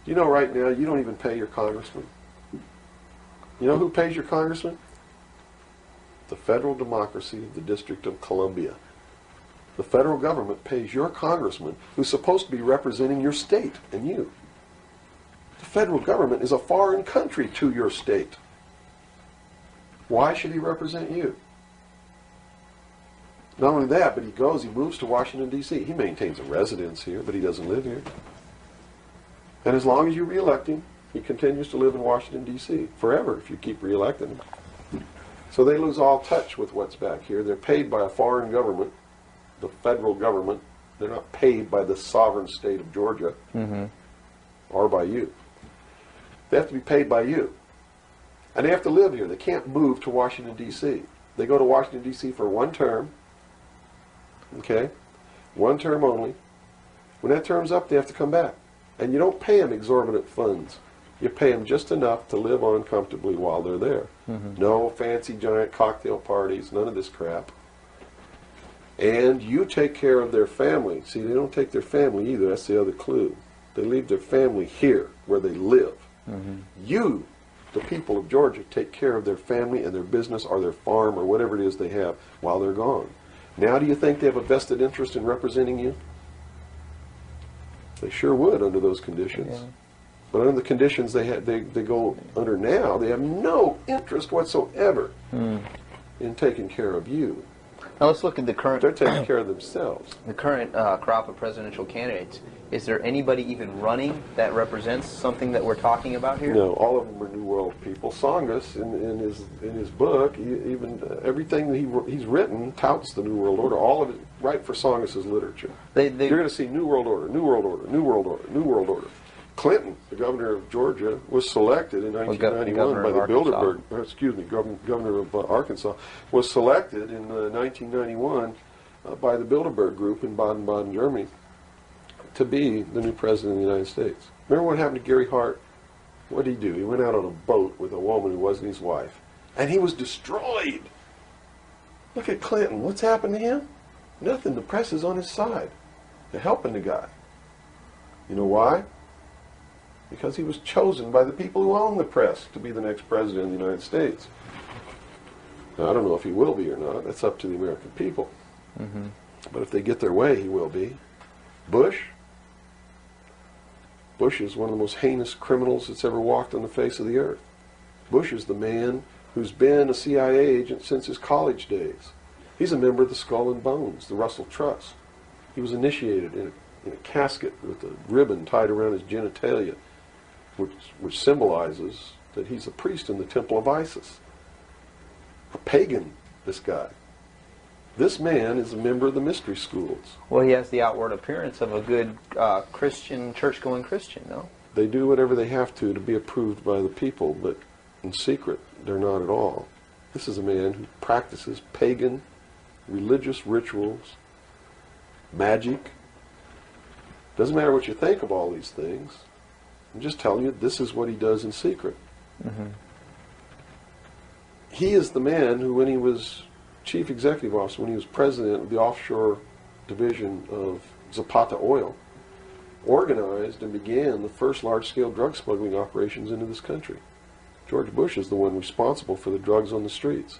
You know, right now, you don't even pay your congressman. You know who pays your congressman? The federal democracy of the District of Columbia. The federal government pays your congressman, who's supposed to be representing your state and you. The federal government is a foreign country to your state. Why should he represent you? Not only that, but he moves to Washington, D.C. He maintains a residence here, but he doesn't live here. And as long as you re-elect him, he continues to live in Washington, D.C. forever if you keep re-electing him. So they lose all touch with what's back here. They're paid by a foreign government, the federal government. They're not paid by the sovereign state of Georgia or by you. They have to be paid by you. And they have to live here. They can't move to Washington, D.C. They go to Washington, D.C. for one term. Okay? One term only. When that term's up, they have to come back. And you don't pay them exorbitant funds. You pay them just enough to live on comfortably while they're there. No fancy giant cocktail parties, none of this crap. And you take care of their family. See, they don't take their family either. That's the other clue. They leave their family here where they live. You, the people of Georgia, take care of their family and their business or their farm or whatever it is they have while they're gone. Now do you think they have a vested interest in representing you? They sure would under those conditions. Yeah. But under the conditions they go under now, they have no interest whatsoever in taking care of you. Now let's look at the current. They're taking care of themselves. The current crop of presidential candidates. Is there anybody even running that represents something that we're talking about here? No, all of them are New World people. Tsongas, in his book, even everything that he's written touts the New World Order. All of it, right for Tsongas's literature. You're going to see New World Order, New World Order, New World Order, New World Order. Clinton, the governor of Georgia, was selected in 1991 by the Bilderberg. Governor of Arkansas was selected in 1991 by the Bilderberg Group in Baden-Baden, Germany, to be the new president of the United States. Remember what happened to Gary Hart? What did he do? He went out on a boat with a woman who wasn't his wife, and he was destroyed. Look at Clinton. What's happened to him? Nothing. The press is on his side. They're helping the guy. You know why? Because he was chosen by the people who own the press to be the next president of the United States. Now, I don't know if he will be or not. That's up to the American people. Mm-hmm. But if they get their way, he will be. Bush is one of the most heinous criminals that's ever walked on the face of the earth. Bush is the man who's been a CIA agent since his college days. He's a member of the Skull and Bones, the Russell Trust. He was initiated in a casket with a ribbon tied around his genitalia, which symbolizes that he's a priest in the temple of Isis. A pagan, this guy. This man is a member of the mystery schools. Well, he has the outward appearance of a good Christian, church-going Christian, no? They do whatever they have to be approved by the people, but in secret, they're not at all. This is a man who practices pagan religious rituals, magic. Doesn't matter what you think of all these things. I'm just telling you, this is what he does in secret. Mm-hmm. He is the man who, when he was chief executive officer, when he was president of the offshore division of Zapata Oil, organized and began the first large-scale drug smuggling operations into this country. George Bush is the one responsible for the drugs on the streets.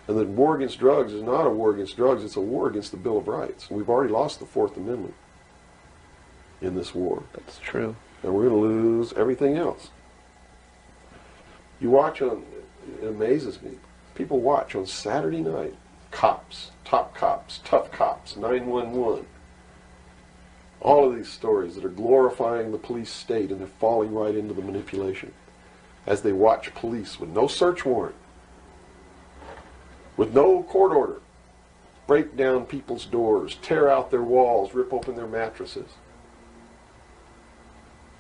And the war against drugs is not a war against drugs, it's a war against the Bill of Rights. And we've already lost the Fourth Amendment in this war. That's true. And we're going to lose everything else. You watch on, it amazes me, people watch on Saturday night, cops, top cops, tough cops, 911. All of these stories that are glorifying the police state, and they're falling right into the manipulation. As they watch police with no search warrant, with no court order, break down people's doors, tear out their walls, rip open their mattresses.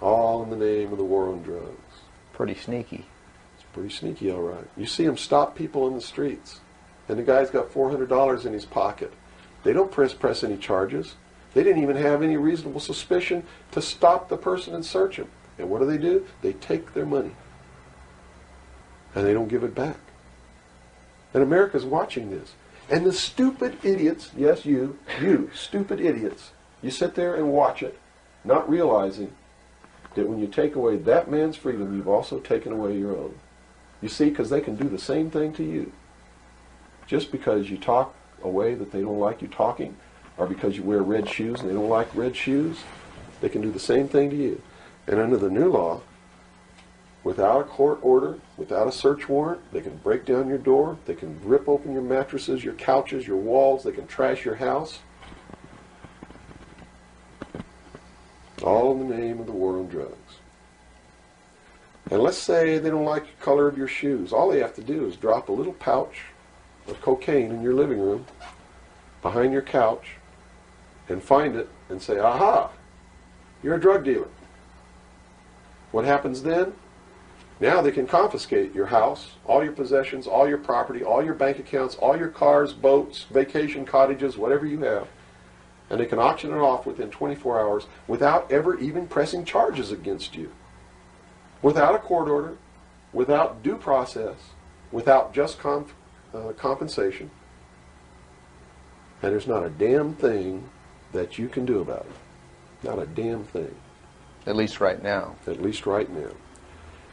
All in the name of the war on drugs. Pretty sneaky. It's pretty sneaky, all right. You see them stop people in the streets, and the guy's got $400 in his pocket. They don't press any charges. They didn't even have any reasonable suspicion to stop the person and search him. And what do? They take their money, and they don't give it back. And America's watching this. And the stupid idiots, yes, you stupid idiots, you sit there and watch it, not realizing that when you take away that man's freedom, you've also taken away your own. You see, because they can do the same thing to you. Just because you talk a way that they don't like you talking, or because you wear red shoes and they don't like red shoes, they can do the same thing to you. And under the new law, without a court order, without a search warrant, they can break down your door, they can rip open your mattresses, your couches, your walls, they can trash your house. All in the name of the war on drugs. And let's say they don't like the color of your shoes. All they have to do is drop a little pouch of cocaine in your living room, behind your couch, and find it and say, aha, you're a drug dealer. What happens then? Now they can confiscate your house, all your possessions, all your property, all your bank accounts, all your cars, boats, vacation cottages, whatever you have. And they can auction it off within 24 hours without ever even pressing charges against you. Without a court order, without due process, without just compensation. And there's not a damn thing that you can do about it. Not a damn thing. At least right now. At least right now.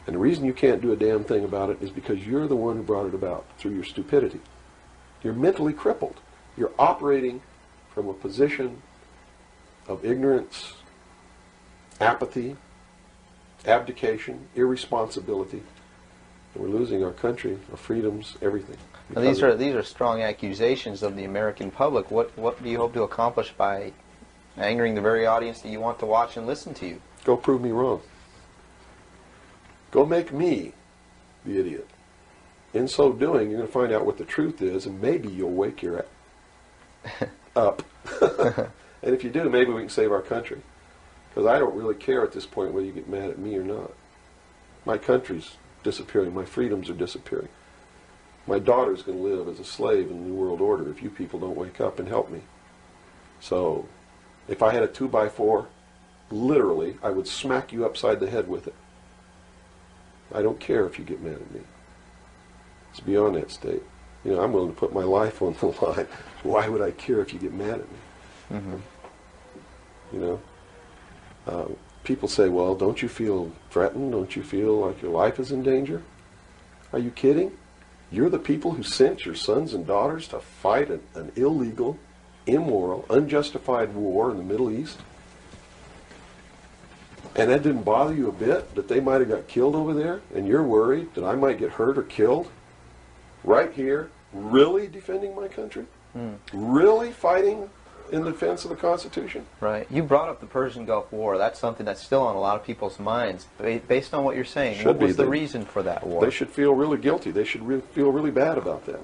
And the reason you can't do a damn thing about it is because you're the one who brought it about through your stupidity. You're mentally crippled. You're operating from a position of ignorance apathy, abdication, irresponsibility. And we're losing our country, our freedoms, everything. Now, these are strong accusations of the American public. What do you hope to accomplish by angering the very audience that you want to watch and listen to you? Go prove me wrong. Go make me the idiot. In so doing, you're going to find out what the truth is, and maybe you'll wake your up. And if you do, maybe we can save our country. Because I don't really care at this point whether you get mad at me or not. My country's disappearing. My freedoms are disappearing. My daughter's going to live as a slave in the New World Order if you people don't wake up and help me. So, if I had a 2x4, literally, I would smack you upside the head with it. I don't care if you get mad at me. It's beyond that state. You know, I'm willing to put my life on the line. Why would I care if you get mad at me? Mm-hmm. You know? People say, well, don't you feel threatened? Don't you feel like your life is in danger? Are you kidding? You're the people who sent your sons and daughters to fight an illegal, immoral, unjustified war in the Middle East? And that didn't bother you a bit, that they might have got killed over there, and you're worried that I might get hurt or killed? Right here, really defending my country? Really fighting in defense of the Constitution? Right. You brought up the Persian Gulf War. That's something that's still on a lot of people's minds. Based on what you're saying, what was the reason for that war? They should feel really guilty. They should feel really bad about that.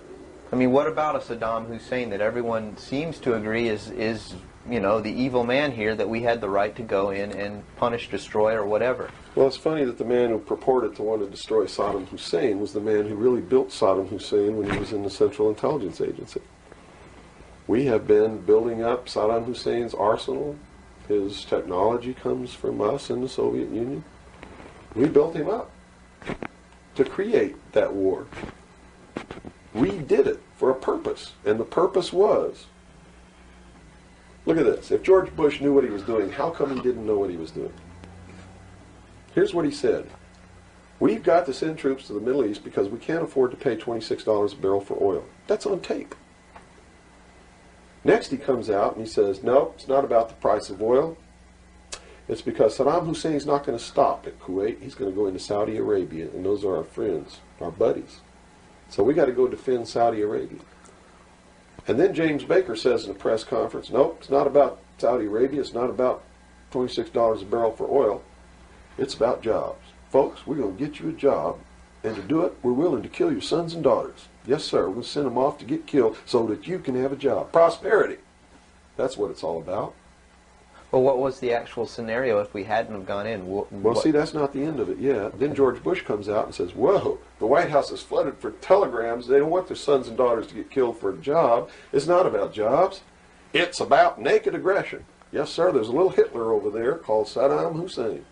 I mean, what about a Saddam Hussein that everyone seems to agree is you know, the evil man here, that we had the right to go in and punish, destroy, or whatever? Well, it's funny that the man who purported to want to destroy Saddam Hussein was the man who really built Saddam Hussein when he was in the Central Intelligence Agency. We have been building up Saddam Hussein's arsenal. His technology comes from us in the Soviet Union. We built him up to create that war. We did it for a purpose, and the purpose was, look at this. If George Bush knew what he was doing, how come he didn't know what he was doing? Here's what he said. We've got to send troops to the Middle East because we can't afford to pay $26 a barrel for oil. That's on tape. Next he comes out and he says, no, it's not about the price of oil. It's because Saddam Hussein's not going to stop at Kuwait. He's going to go into Saudi Arabia, and those are our friends, our buddies. So we got to go defend Saudi Arabia. And then James Baker says in a press conference, nope, it's not about Saudi Arabia. It's not about $26 a barrel for oil. It's about jobs. Folks, we're going to get you a job, and to do it, we're willing to kill your sons and daughters. Yes, sir, we're going to send them off to get killed so that you can have a job. Prosperity. That's what it's all about. Well, what was the actual scenario if we hadn't have gone in? Well, see, that's not the end of it yet. Then George Bush comes out and says, whoa, the White House is flooded for telegrams. They don't want their sons and daughters to get killed for a job. It's not about jobs. It's about naked aggression. Yes, sir, there's a little Hitler over there called Saddam Hussein.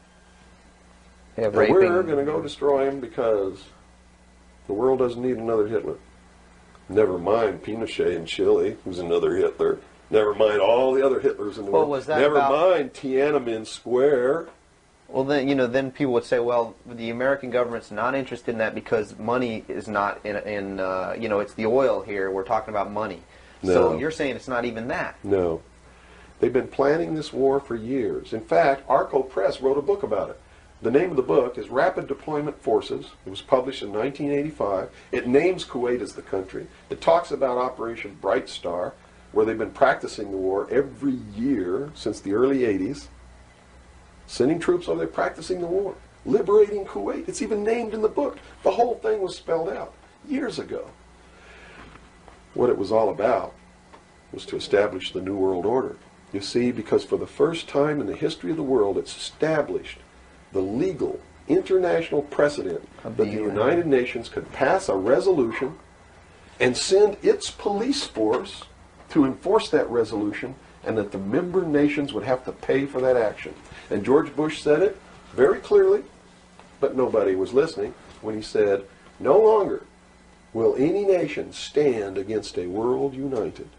Yeah, and we're going to go destroy him because the world doesn't need another Hitler. Never mind Pinochet in Chile, who's another Hitler. Never mind all the other Hitlers in the world. Was that Never mind Tiananmen Square. Well, then, you know, then people would say, well, the American government's not interested in that because money is not in you know, it's the oil here. We're talking about money. No. So you're saying it's not even that. No. They've been planning this war for years. In fact, Arco Press wrote a book about it. The name of the book is Rapid Deployment Forces. It was published in 1985. It names Kuwait as the country. It talks about Operation Bright Star, where they've been practicing the war every year since the early 80s. Sending troops over there practicing the war. Liberating Kuwait. It's even named in the book. The whole thing was spelled out years ago. What it was all about was to establish the New World Order. You see, because for the first time in the history of the world, it's established the legal international precedent that the United Nations could pass a resolution and send its police force to enforce that resolution, and that the member nations would have to pay for that action. And George Bush said it very clearly, but nobody was listening, when he said, no longer will any nation stand against a world united.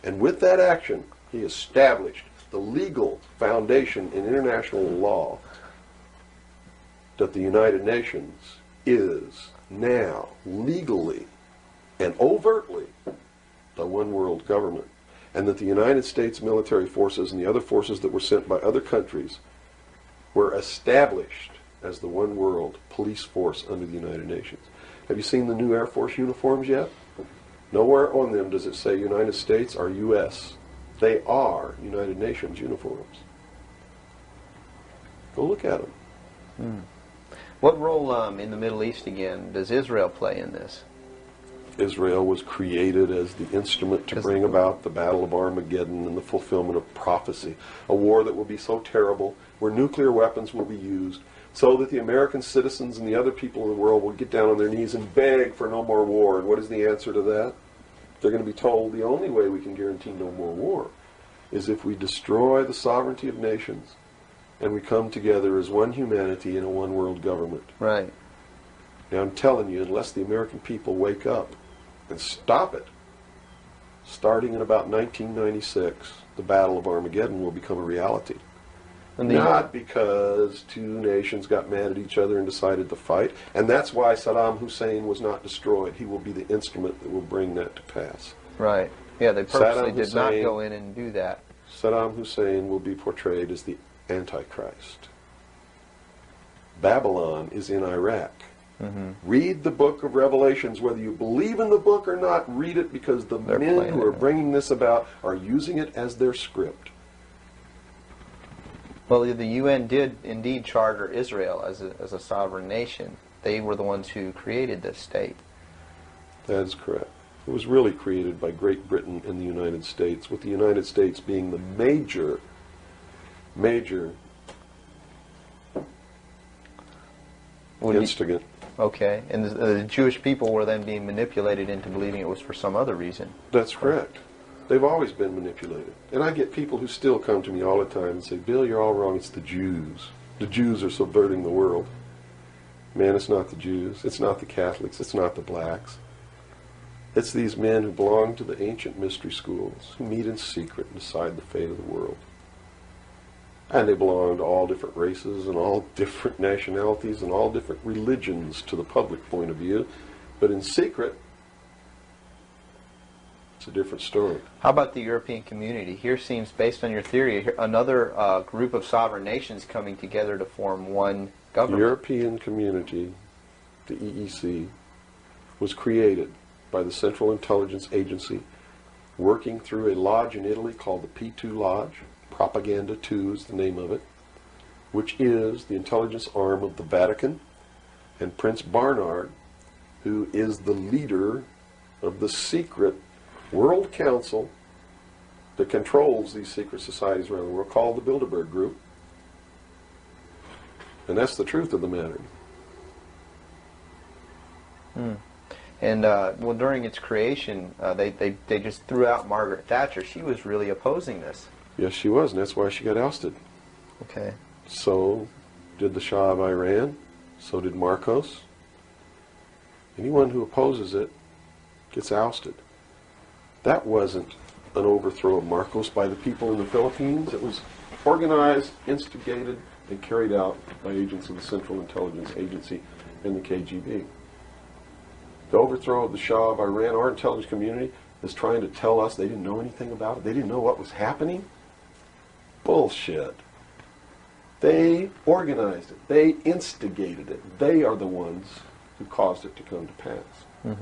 And with that action, he established the legal foundation in international law that the United Nations is now legally and overtly the one world government, and that the United States military forces and the other forces that were sent by other countries were established as the one world police force under the United Nations. Have you seen the new Air Force uniforms yet? Nowhere on them does it say United States or U.S. They are United Nations uniforms. Go look at them. What role in the Middle East, again, does Israel play in this? Israel was created as the instrument to bring about the Battle of Armageddon and the fulfillment of prophecy, a war that will be so terrible, where nuclear weapons will be used, so that the American citizens and the other people in the world will get down on their knees and beg for no more war. And what is the answer to that? They're going to be told the only way we can guarantee no more war is if we destroy the sovereignty of nations and we come together as one humanity in a one world government. Right. Now I'm telling you, unless the American people wake up and stop it, starting in about 1996, the Battle of Armageddon will become a reality. Not because two nations got mad at each other and decided to fight, and that's why Saddam Hussein was not destroyed. He will be the instrument that will bring that to pass. Right. Yeah, they purposely did not go in and do that. Saddam Hussein will be portrayed as the Antichrist. Babylon is in Iraq. Read the book of Revelations. Whether you believe in the book or not, read it, because the men who are bringing this about are using it as their script. Well, the UN did indeed charter Israel as a sovereign nation. They were the ones who created this state. That is correct. It was really created by Great Britain and the United States, with the United States being the major instigant. Okay, and the Jewish people were then being manipulated into believing it was for some other reason. That's correct. They've always been manipulated. And I get people who still come to me all the time and say, Bill, you're all wrong. It's the Jews. The Jews are subverting the world. Man, it's not the Jews. It's not the Catholics. It's not the blacks. It's these men who belong to the ancient mystery schools, who meet in secret and decide the fate of the world. And they belong to all different races and all different nationalities and all different religions to the public point of view. But in secret, it's a different story. How about the European community? Here seems, based on your theory, another group of sovereign nations coming together to form one government. The European community, the EEC, was created by the Central Intelligence Agency, working through a lodge in Italy called the P2 Lodge. Propaganda 2 is the name of it, which is the intelligence arm of the Vatican, and Prince Bernard, who is the leader of the secret World Council that controls these secret societies around the world, called the Bilderberg Group. And that's the truth of the matter. And well, during its creation, they just threw out Margaret Thatcher. She was really opposing this. Yes, she was, and that's why she got ousted. Okay. So did the Shah of Iran. So did Marcos. Anyone who opposes it gets ousted. That wasn't an overthrow of Marcos by the people in the Philippines. It was organized, instigated, and carried out by agents of the Central Intelligence Agency and the KGB. The overthrow of the Shah of Iran, our intelligence community is trying to tell us they didn't know anything about it. They didn't know what was happening. Bullshit. They organized it. They instigated it. They are the ones who caused it to come to pass.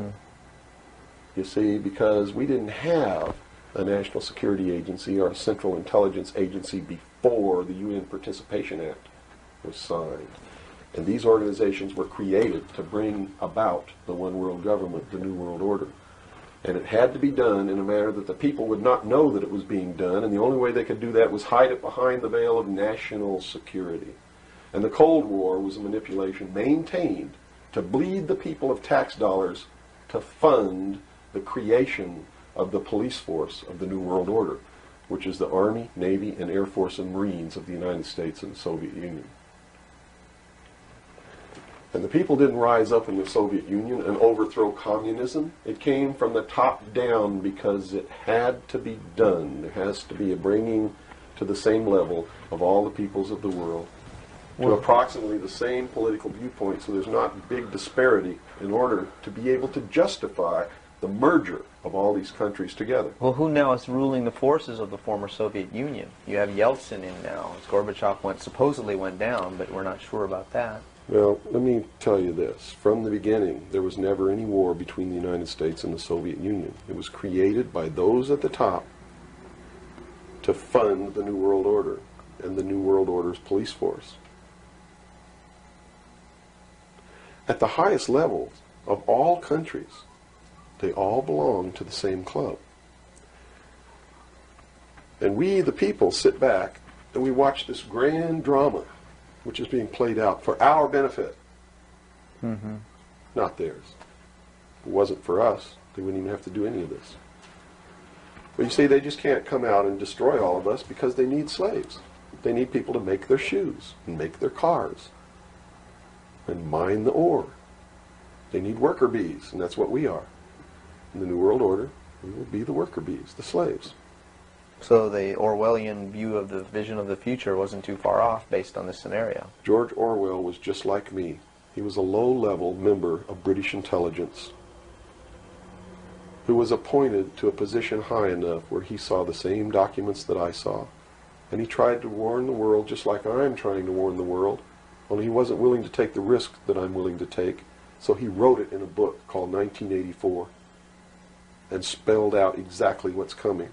You see, because we didn't have a National Security Agency or a Central Intelligence Agency before the UN Participation Act was signed. And these organizations were created to bring about the one world government, the New World Order. And it had to be done in a manner that the people would not know that it was being done, and the only way they could do that was hide it behind the veil of national security. And the Cold War was a manipulation maintained to bleed the people of tax dollars to fund the creation of the police force of the New World Order, which is the Army, Navy, and Air Force and Marines of the United States and the Soviet Union. And the people didn't rise up in the Soviet Union and overthrow communism. It came from the top down because it had to be done. There has to be a bringing to the same level of all the peoples of the world to approximately the same political viewpoint, so there's not big disparity in order to be able to justify the merger of all these countries together. Well, who now is ruling the forces of the former Soviet Union? You have Yeltsin in now. As Gorbachev supposedly went down, but we're not sure about that. Well, let me tell you this. From the beginning, there was never any war between the United States and the Soviet Union. It was created by those at the top to fund the New World Order and the New World Order's police force. At the highest levels of all countries, they all belong to the same club. And we, the people, sit back and we watch this grand drama which is being played out for our benefit, not theirs. If it wasn't for us, they wouldn't even have to do any of this. But you see, they just can't come out and destroy all of us because they need slaves. They need people to make their shoes and make their cars and mine the ore. They need worker bees, and that's what we are. In the New World Order, we will be the worker bees, the slaves. So the Orwellian view of the vision of the future wasn't too far off based on this scenario. George Orwell was just like me. He was a low-level member of British intelligence who was appointed to a position high enough where he saw the same documents that I saw. And he tried to warn the world just like I'm trying to warn the world, only he wasn't willing to take the risk that I'm willing to take. So he wrote it in a book called 1984 and spelled out exactly what's coming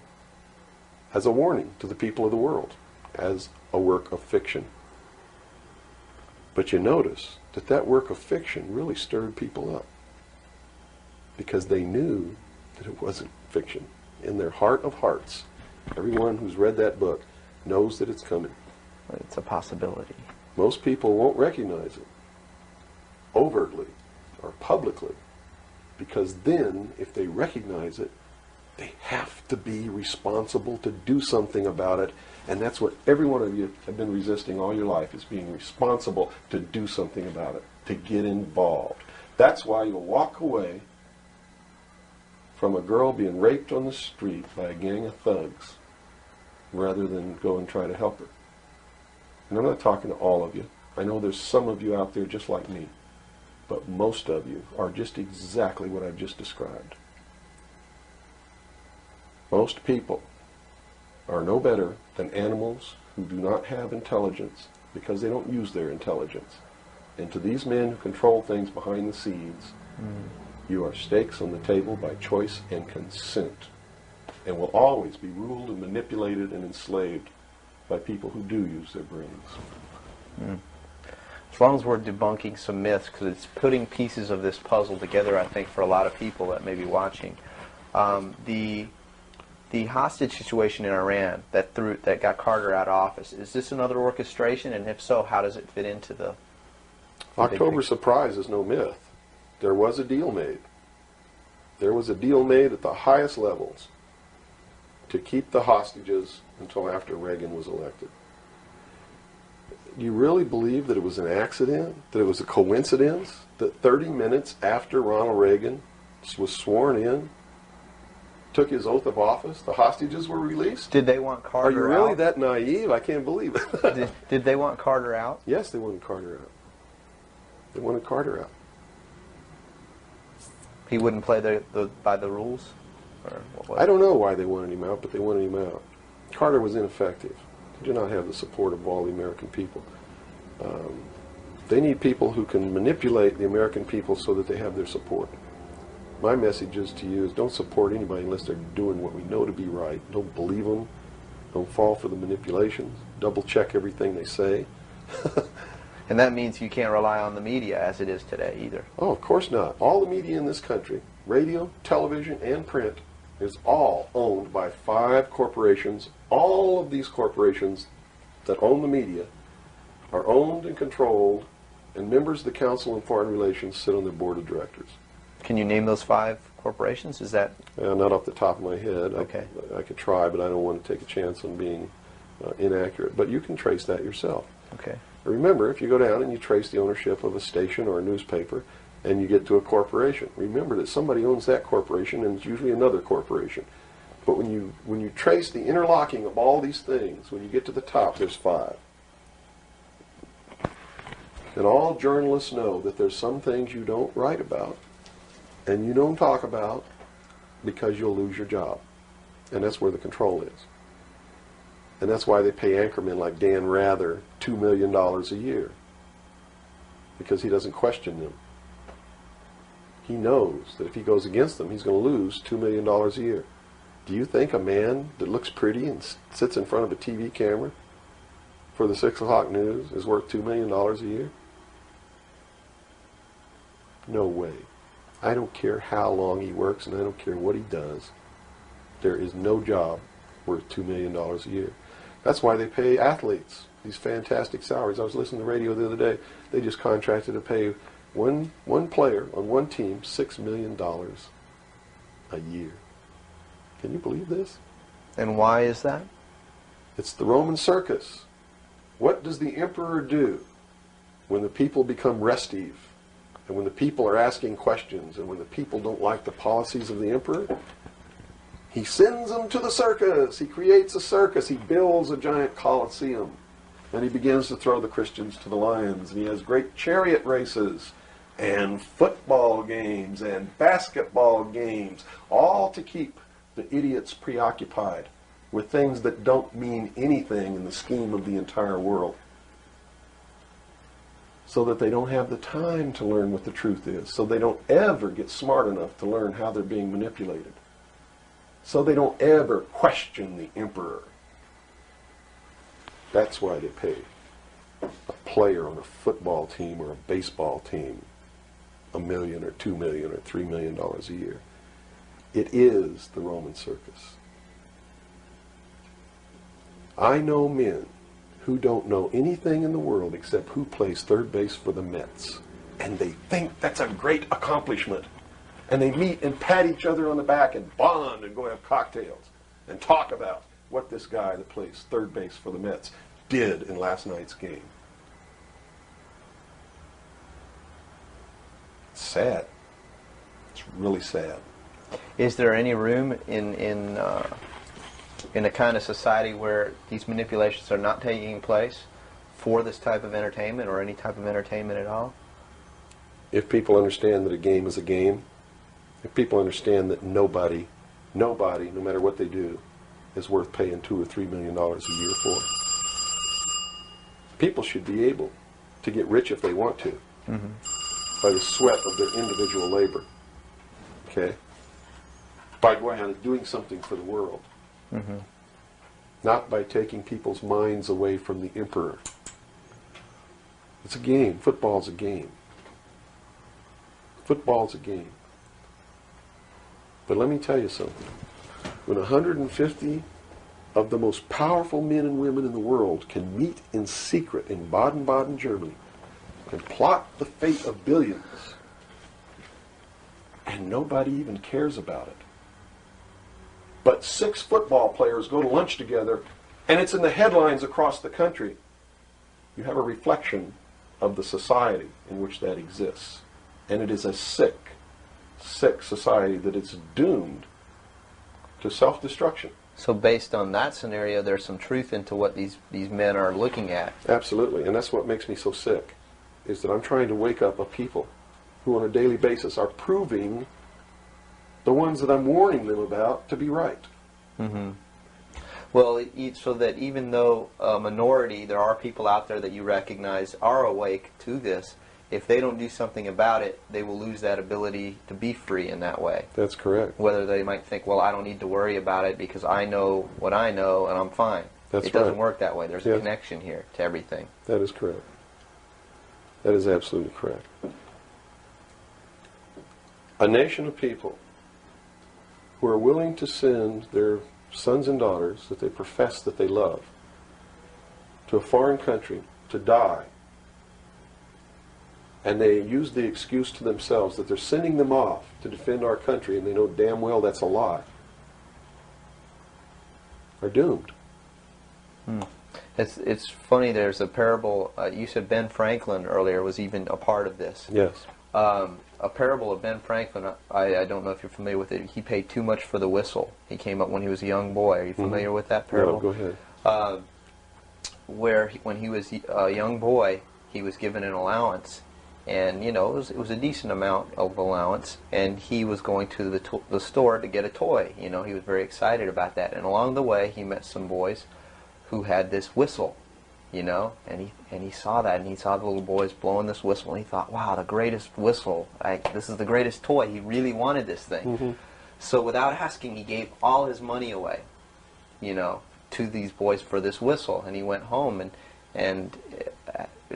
as a warning to the people of the world, as a work of fiction. But you notice that that work of fiction really stirred people up because they knew that it wasn't fiction. In their heart of hearts, everyone who's read that book knows that it's coming. It's a possibility. Most people won't recognize it overtly or publicly, because then, if they recognize it, they have to be responsible to do something about it. And that's what every one of you have been resisting all your life, is being responsible to do something about it, to get involved. That's why you'll walk away from a girl being raped on the street by a gang of thugs rather than go and try to help her. And I'm not talking to all of you. I know there's some of you out there just like me. But most of you are just exactly what I've just described. Most people are no better than animals who do not have intelligence because they don't use their intelligence. And to these men who control things behind the scenes, you are stakes on the table by choice and consent, and will always be ruled and manipulated and enslaved by people who do use their brains. As long as we're debunking some myths, because it's putting pieces of this puzzle together, I think, for a lot of people that may be watching. The hostage situation in Iran that got Carter out of office, is this another orchestration? And if so, how does it fit into the October surprise is no myth. There was a deal made. There was a deal made at the highest levels to keep the hostages until after Reagan was elected. Do you really believe that it was an accident, that it was a coincidence, that 30 minutes after Ronald Reagan was sworn in, took his oath of office, the hostages were released? Did they want Carter out? Are you really that naive? I can't believe it. Did they want Carter out? Yes, they wanted Carter out. They wanted Carter out. He wouldn't play by the rules? Or what was I don't know why they wanted him out, but they wanted him out. Carter was ineffective. He did not have the support of all the American people. They need people who can manipulate the American people so that they have their support. My message is to you is don't support anybody unless they're doing what we know to be right. Don't believe them. Don't fall for the manipulations. Double check everything they say. And that means you can't rely on the media as it is today either. Oh, of course not. All the media in this country, radio, television, and print, is all owned by 5 corporations. All of these corporations that own the media are owned and controlled, and members of the Council on Foreign Relations sit on their board of directors. Can you name those 5 corporations? Is that... Not off the top of my head. Okay. I could try, but I don't want to take a chance on being inaccurate. But you can trace that yourself. Okay. Remember, if you go down and you trace the ownership of a station or a newspaper, and you get to a corporation, remember that somebody owns that corporation, and it's usually another corporation. But when you trace the interlocking of all these things, when you get to the top, there's 5. And all journalists know that there's some things you don't write about, and you don't talk about, because you'll lose your job. And that's where the control is. And that's why they pay anchormen like Dan Rather $2 million a year. Because he doesn't question them. He knows that if he goes against them, he's going to lose $2 million a year. Do you think a man that looks pretty and sits in front of a TV camera for the 6 o'clock news is worth $2 million a year? No way. I don't care how long he works and I don't care what he does. There is no job worth $2 million a year. That's why they pay athletes these fantastic salaries. I was listening to the radio the other day. They just contracted to pay one player on one team $6 million a year. Can you believe this? And why is that? It's the Roman circus. What does the emperor do when the people become restive? And when the people are asking questions, and when the people don't like the policies of the emperor? He sends them to the circus. He creates a circus. He builds a giant coliseum. And he begins to throw the Christians to the lions. And he has great chariot races and football games and basketball games, all to keep the idiots preoccupied with things that don't mean anything in the scheme of the entire world, so that they don't have the time to learn what the truth is, so they don't ever get smart enough to learn how they're being manipulated, so they don't ever question the emperor. That's why they pay a player on a football team or a baseball team $1 million or $2 million or $3 million a year. It is the Roman circus. I know men who don't know anything in the world except who plays third base for the Mets. And they think that's a great accomplishment. And they meet and pat each other on the back and bond and go have cocktails and talk about what this guy that plays third base for the Mets did in last night's game. It's sad. It's really sad. Is there any room in a kind of society where these manipulations are not taking place for this type of entertainment or any type of entertainment at all? If people understand that a game is a game, if people understand that nobody, no matter what they do, is worth paying $2 or $3 million a year for, people should be able to get rich if they want to, by the sweat of their individual labor. Okay? By going out and doing something for the world. Not by taking people's minds away from the emperor. It's a game. Football's a game. Football's a game. But let me tell you something. When 150 of the most powerful men and women in the world can meet in secret in Baden-Baden, Germany, and plot the fate of billions, and nobody even cares about it, but 6 football players go to lunch together, and it's in the headlines across the country, you have a reflection of the society in which that exists. And it is a sick, sick society that is doomed to self-destruction. So based on that scenario, there's some truth into what these men are looking at. Absolutely, and that's what makes me so sick, is that I'm trying to wake up a people who on a daily basis are proving the ones that I'm warning them about to be right. Well, so that even though a minority, there are people out there that you recognize are awake to this, if they don't do something about it, they will lose that ability to be free in that way. That's correct. Whether they might think, well, I don't need to worry about it because I know what I know and I'm fine. That's It doesn't right. work that way. There's a connection here to everything. That is correct. That is absolutely correct. A nation of people who are willing to send their sons and daughters that they profess that they love to a foreign country to die, and they use the excuse to themselves that they're sending them off to defend our country, and they know damn well that's a lie, are doomed. It's funny, there's a parable, you said Ben Franklin earlier was even a part of this. Yes. A parable of Ben Franklin, I don't know if you're familiar with it. He paid too much for the whistle. He came up when he was a young boy. Are you familiar with that parable? No, go ahead. When he was a young boy, he was given an allowance, and you know it was a decent amount of allowance, and he was going to the store to get a toy. You know, he was very excited about that, and along the way he met some boys who had this whistle, you know, and he saw that, and he saw the little boys blowing this whistle, and he thought, wow, the greatest whistle, this is the greatest toy. He really wanted this thing. Mm-hmm. So without asking, he gave all his money away, you know, to these boys for this whistle, and he went home, and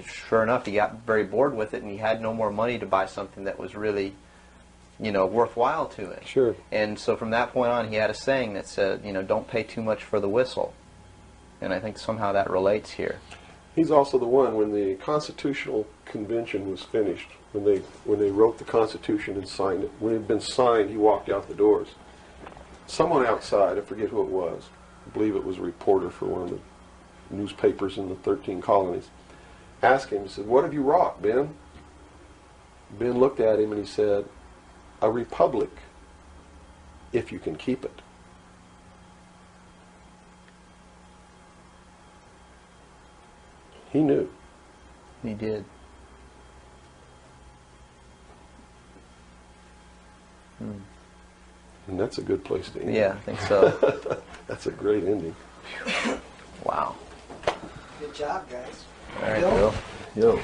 sure enough, he got very bored with it, and he had no more money to buy something that was really, you know, worthwhile to him. Sure. And so from that point on, he had a saying that said, you know, don't pay too much for the whistle. And I think somehow that relates here. He's also the one, when the Constitutional Convention was finished, when they wrote the Constitution and signed it, when it had been signed, he walked out the doors. Someone outside, I forget who it was, I believe it was a reporter for one of the newspapers in the 13 colonies, asked him, he said, what have you wrought, Ben? Ben looked at him and he said, a republic, if you can keep it. He knew. He did. And that's a good place to end. Yeah, I think so. That's a great ending. Wow. Good job, guys. All right, Bill? Bill. Yo.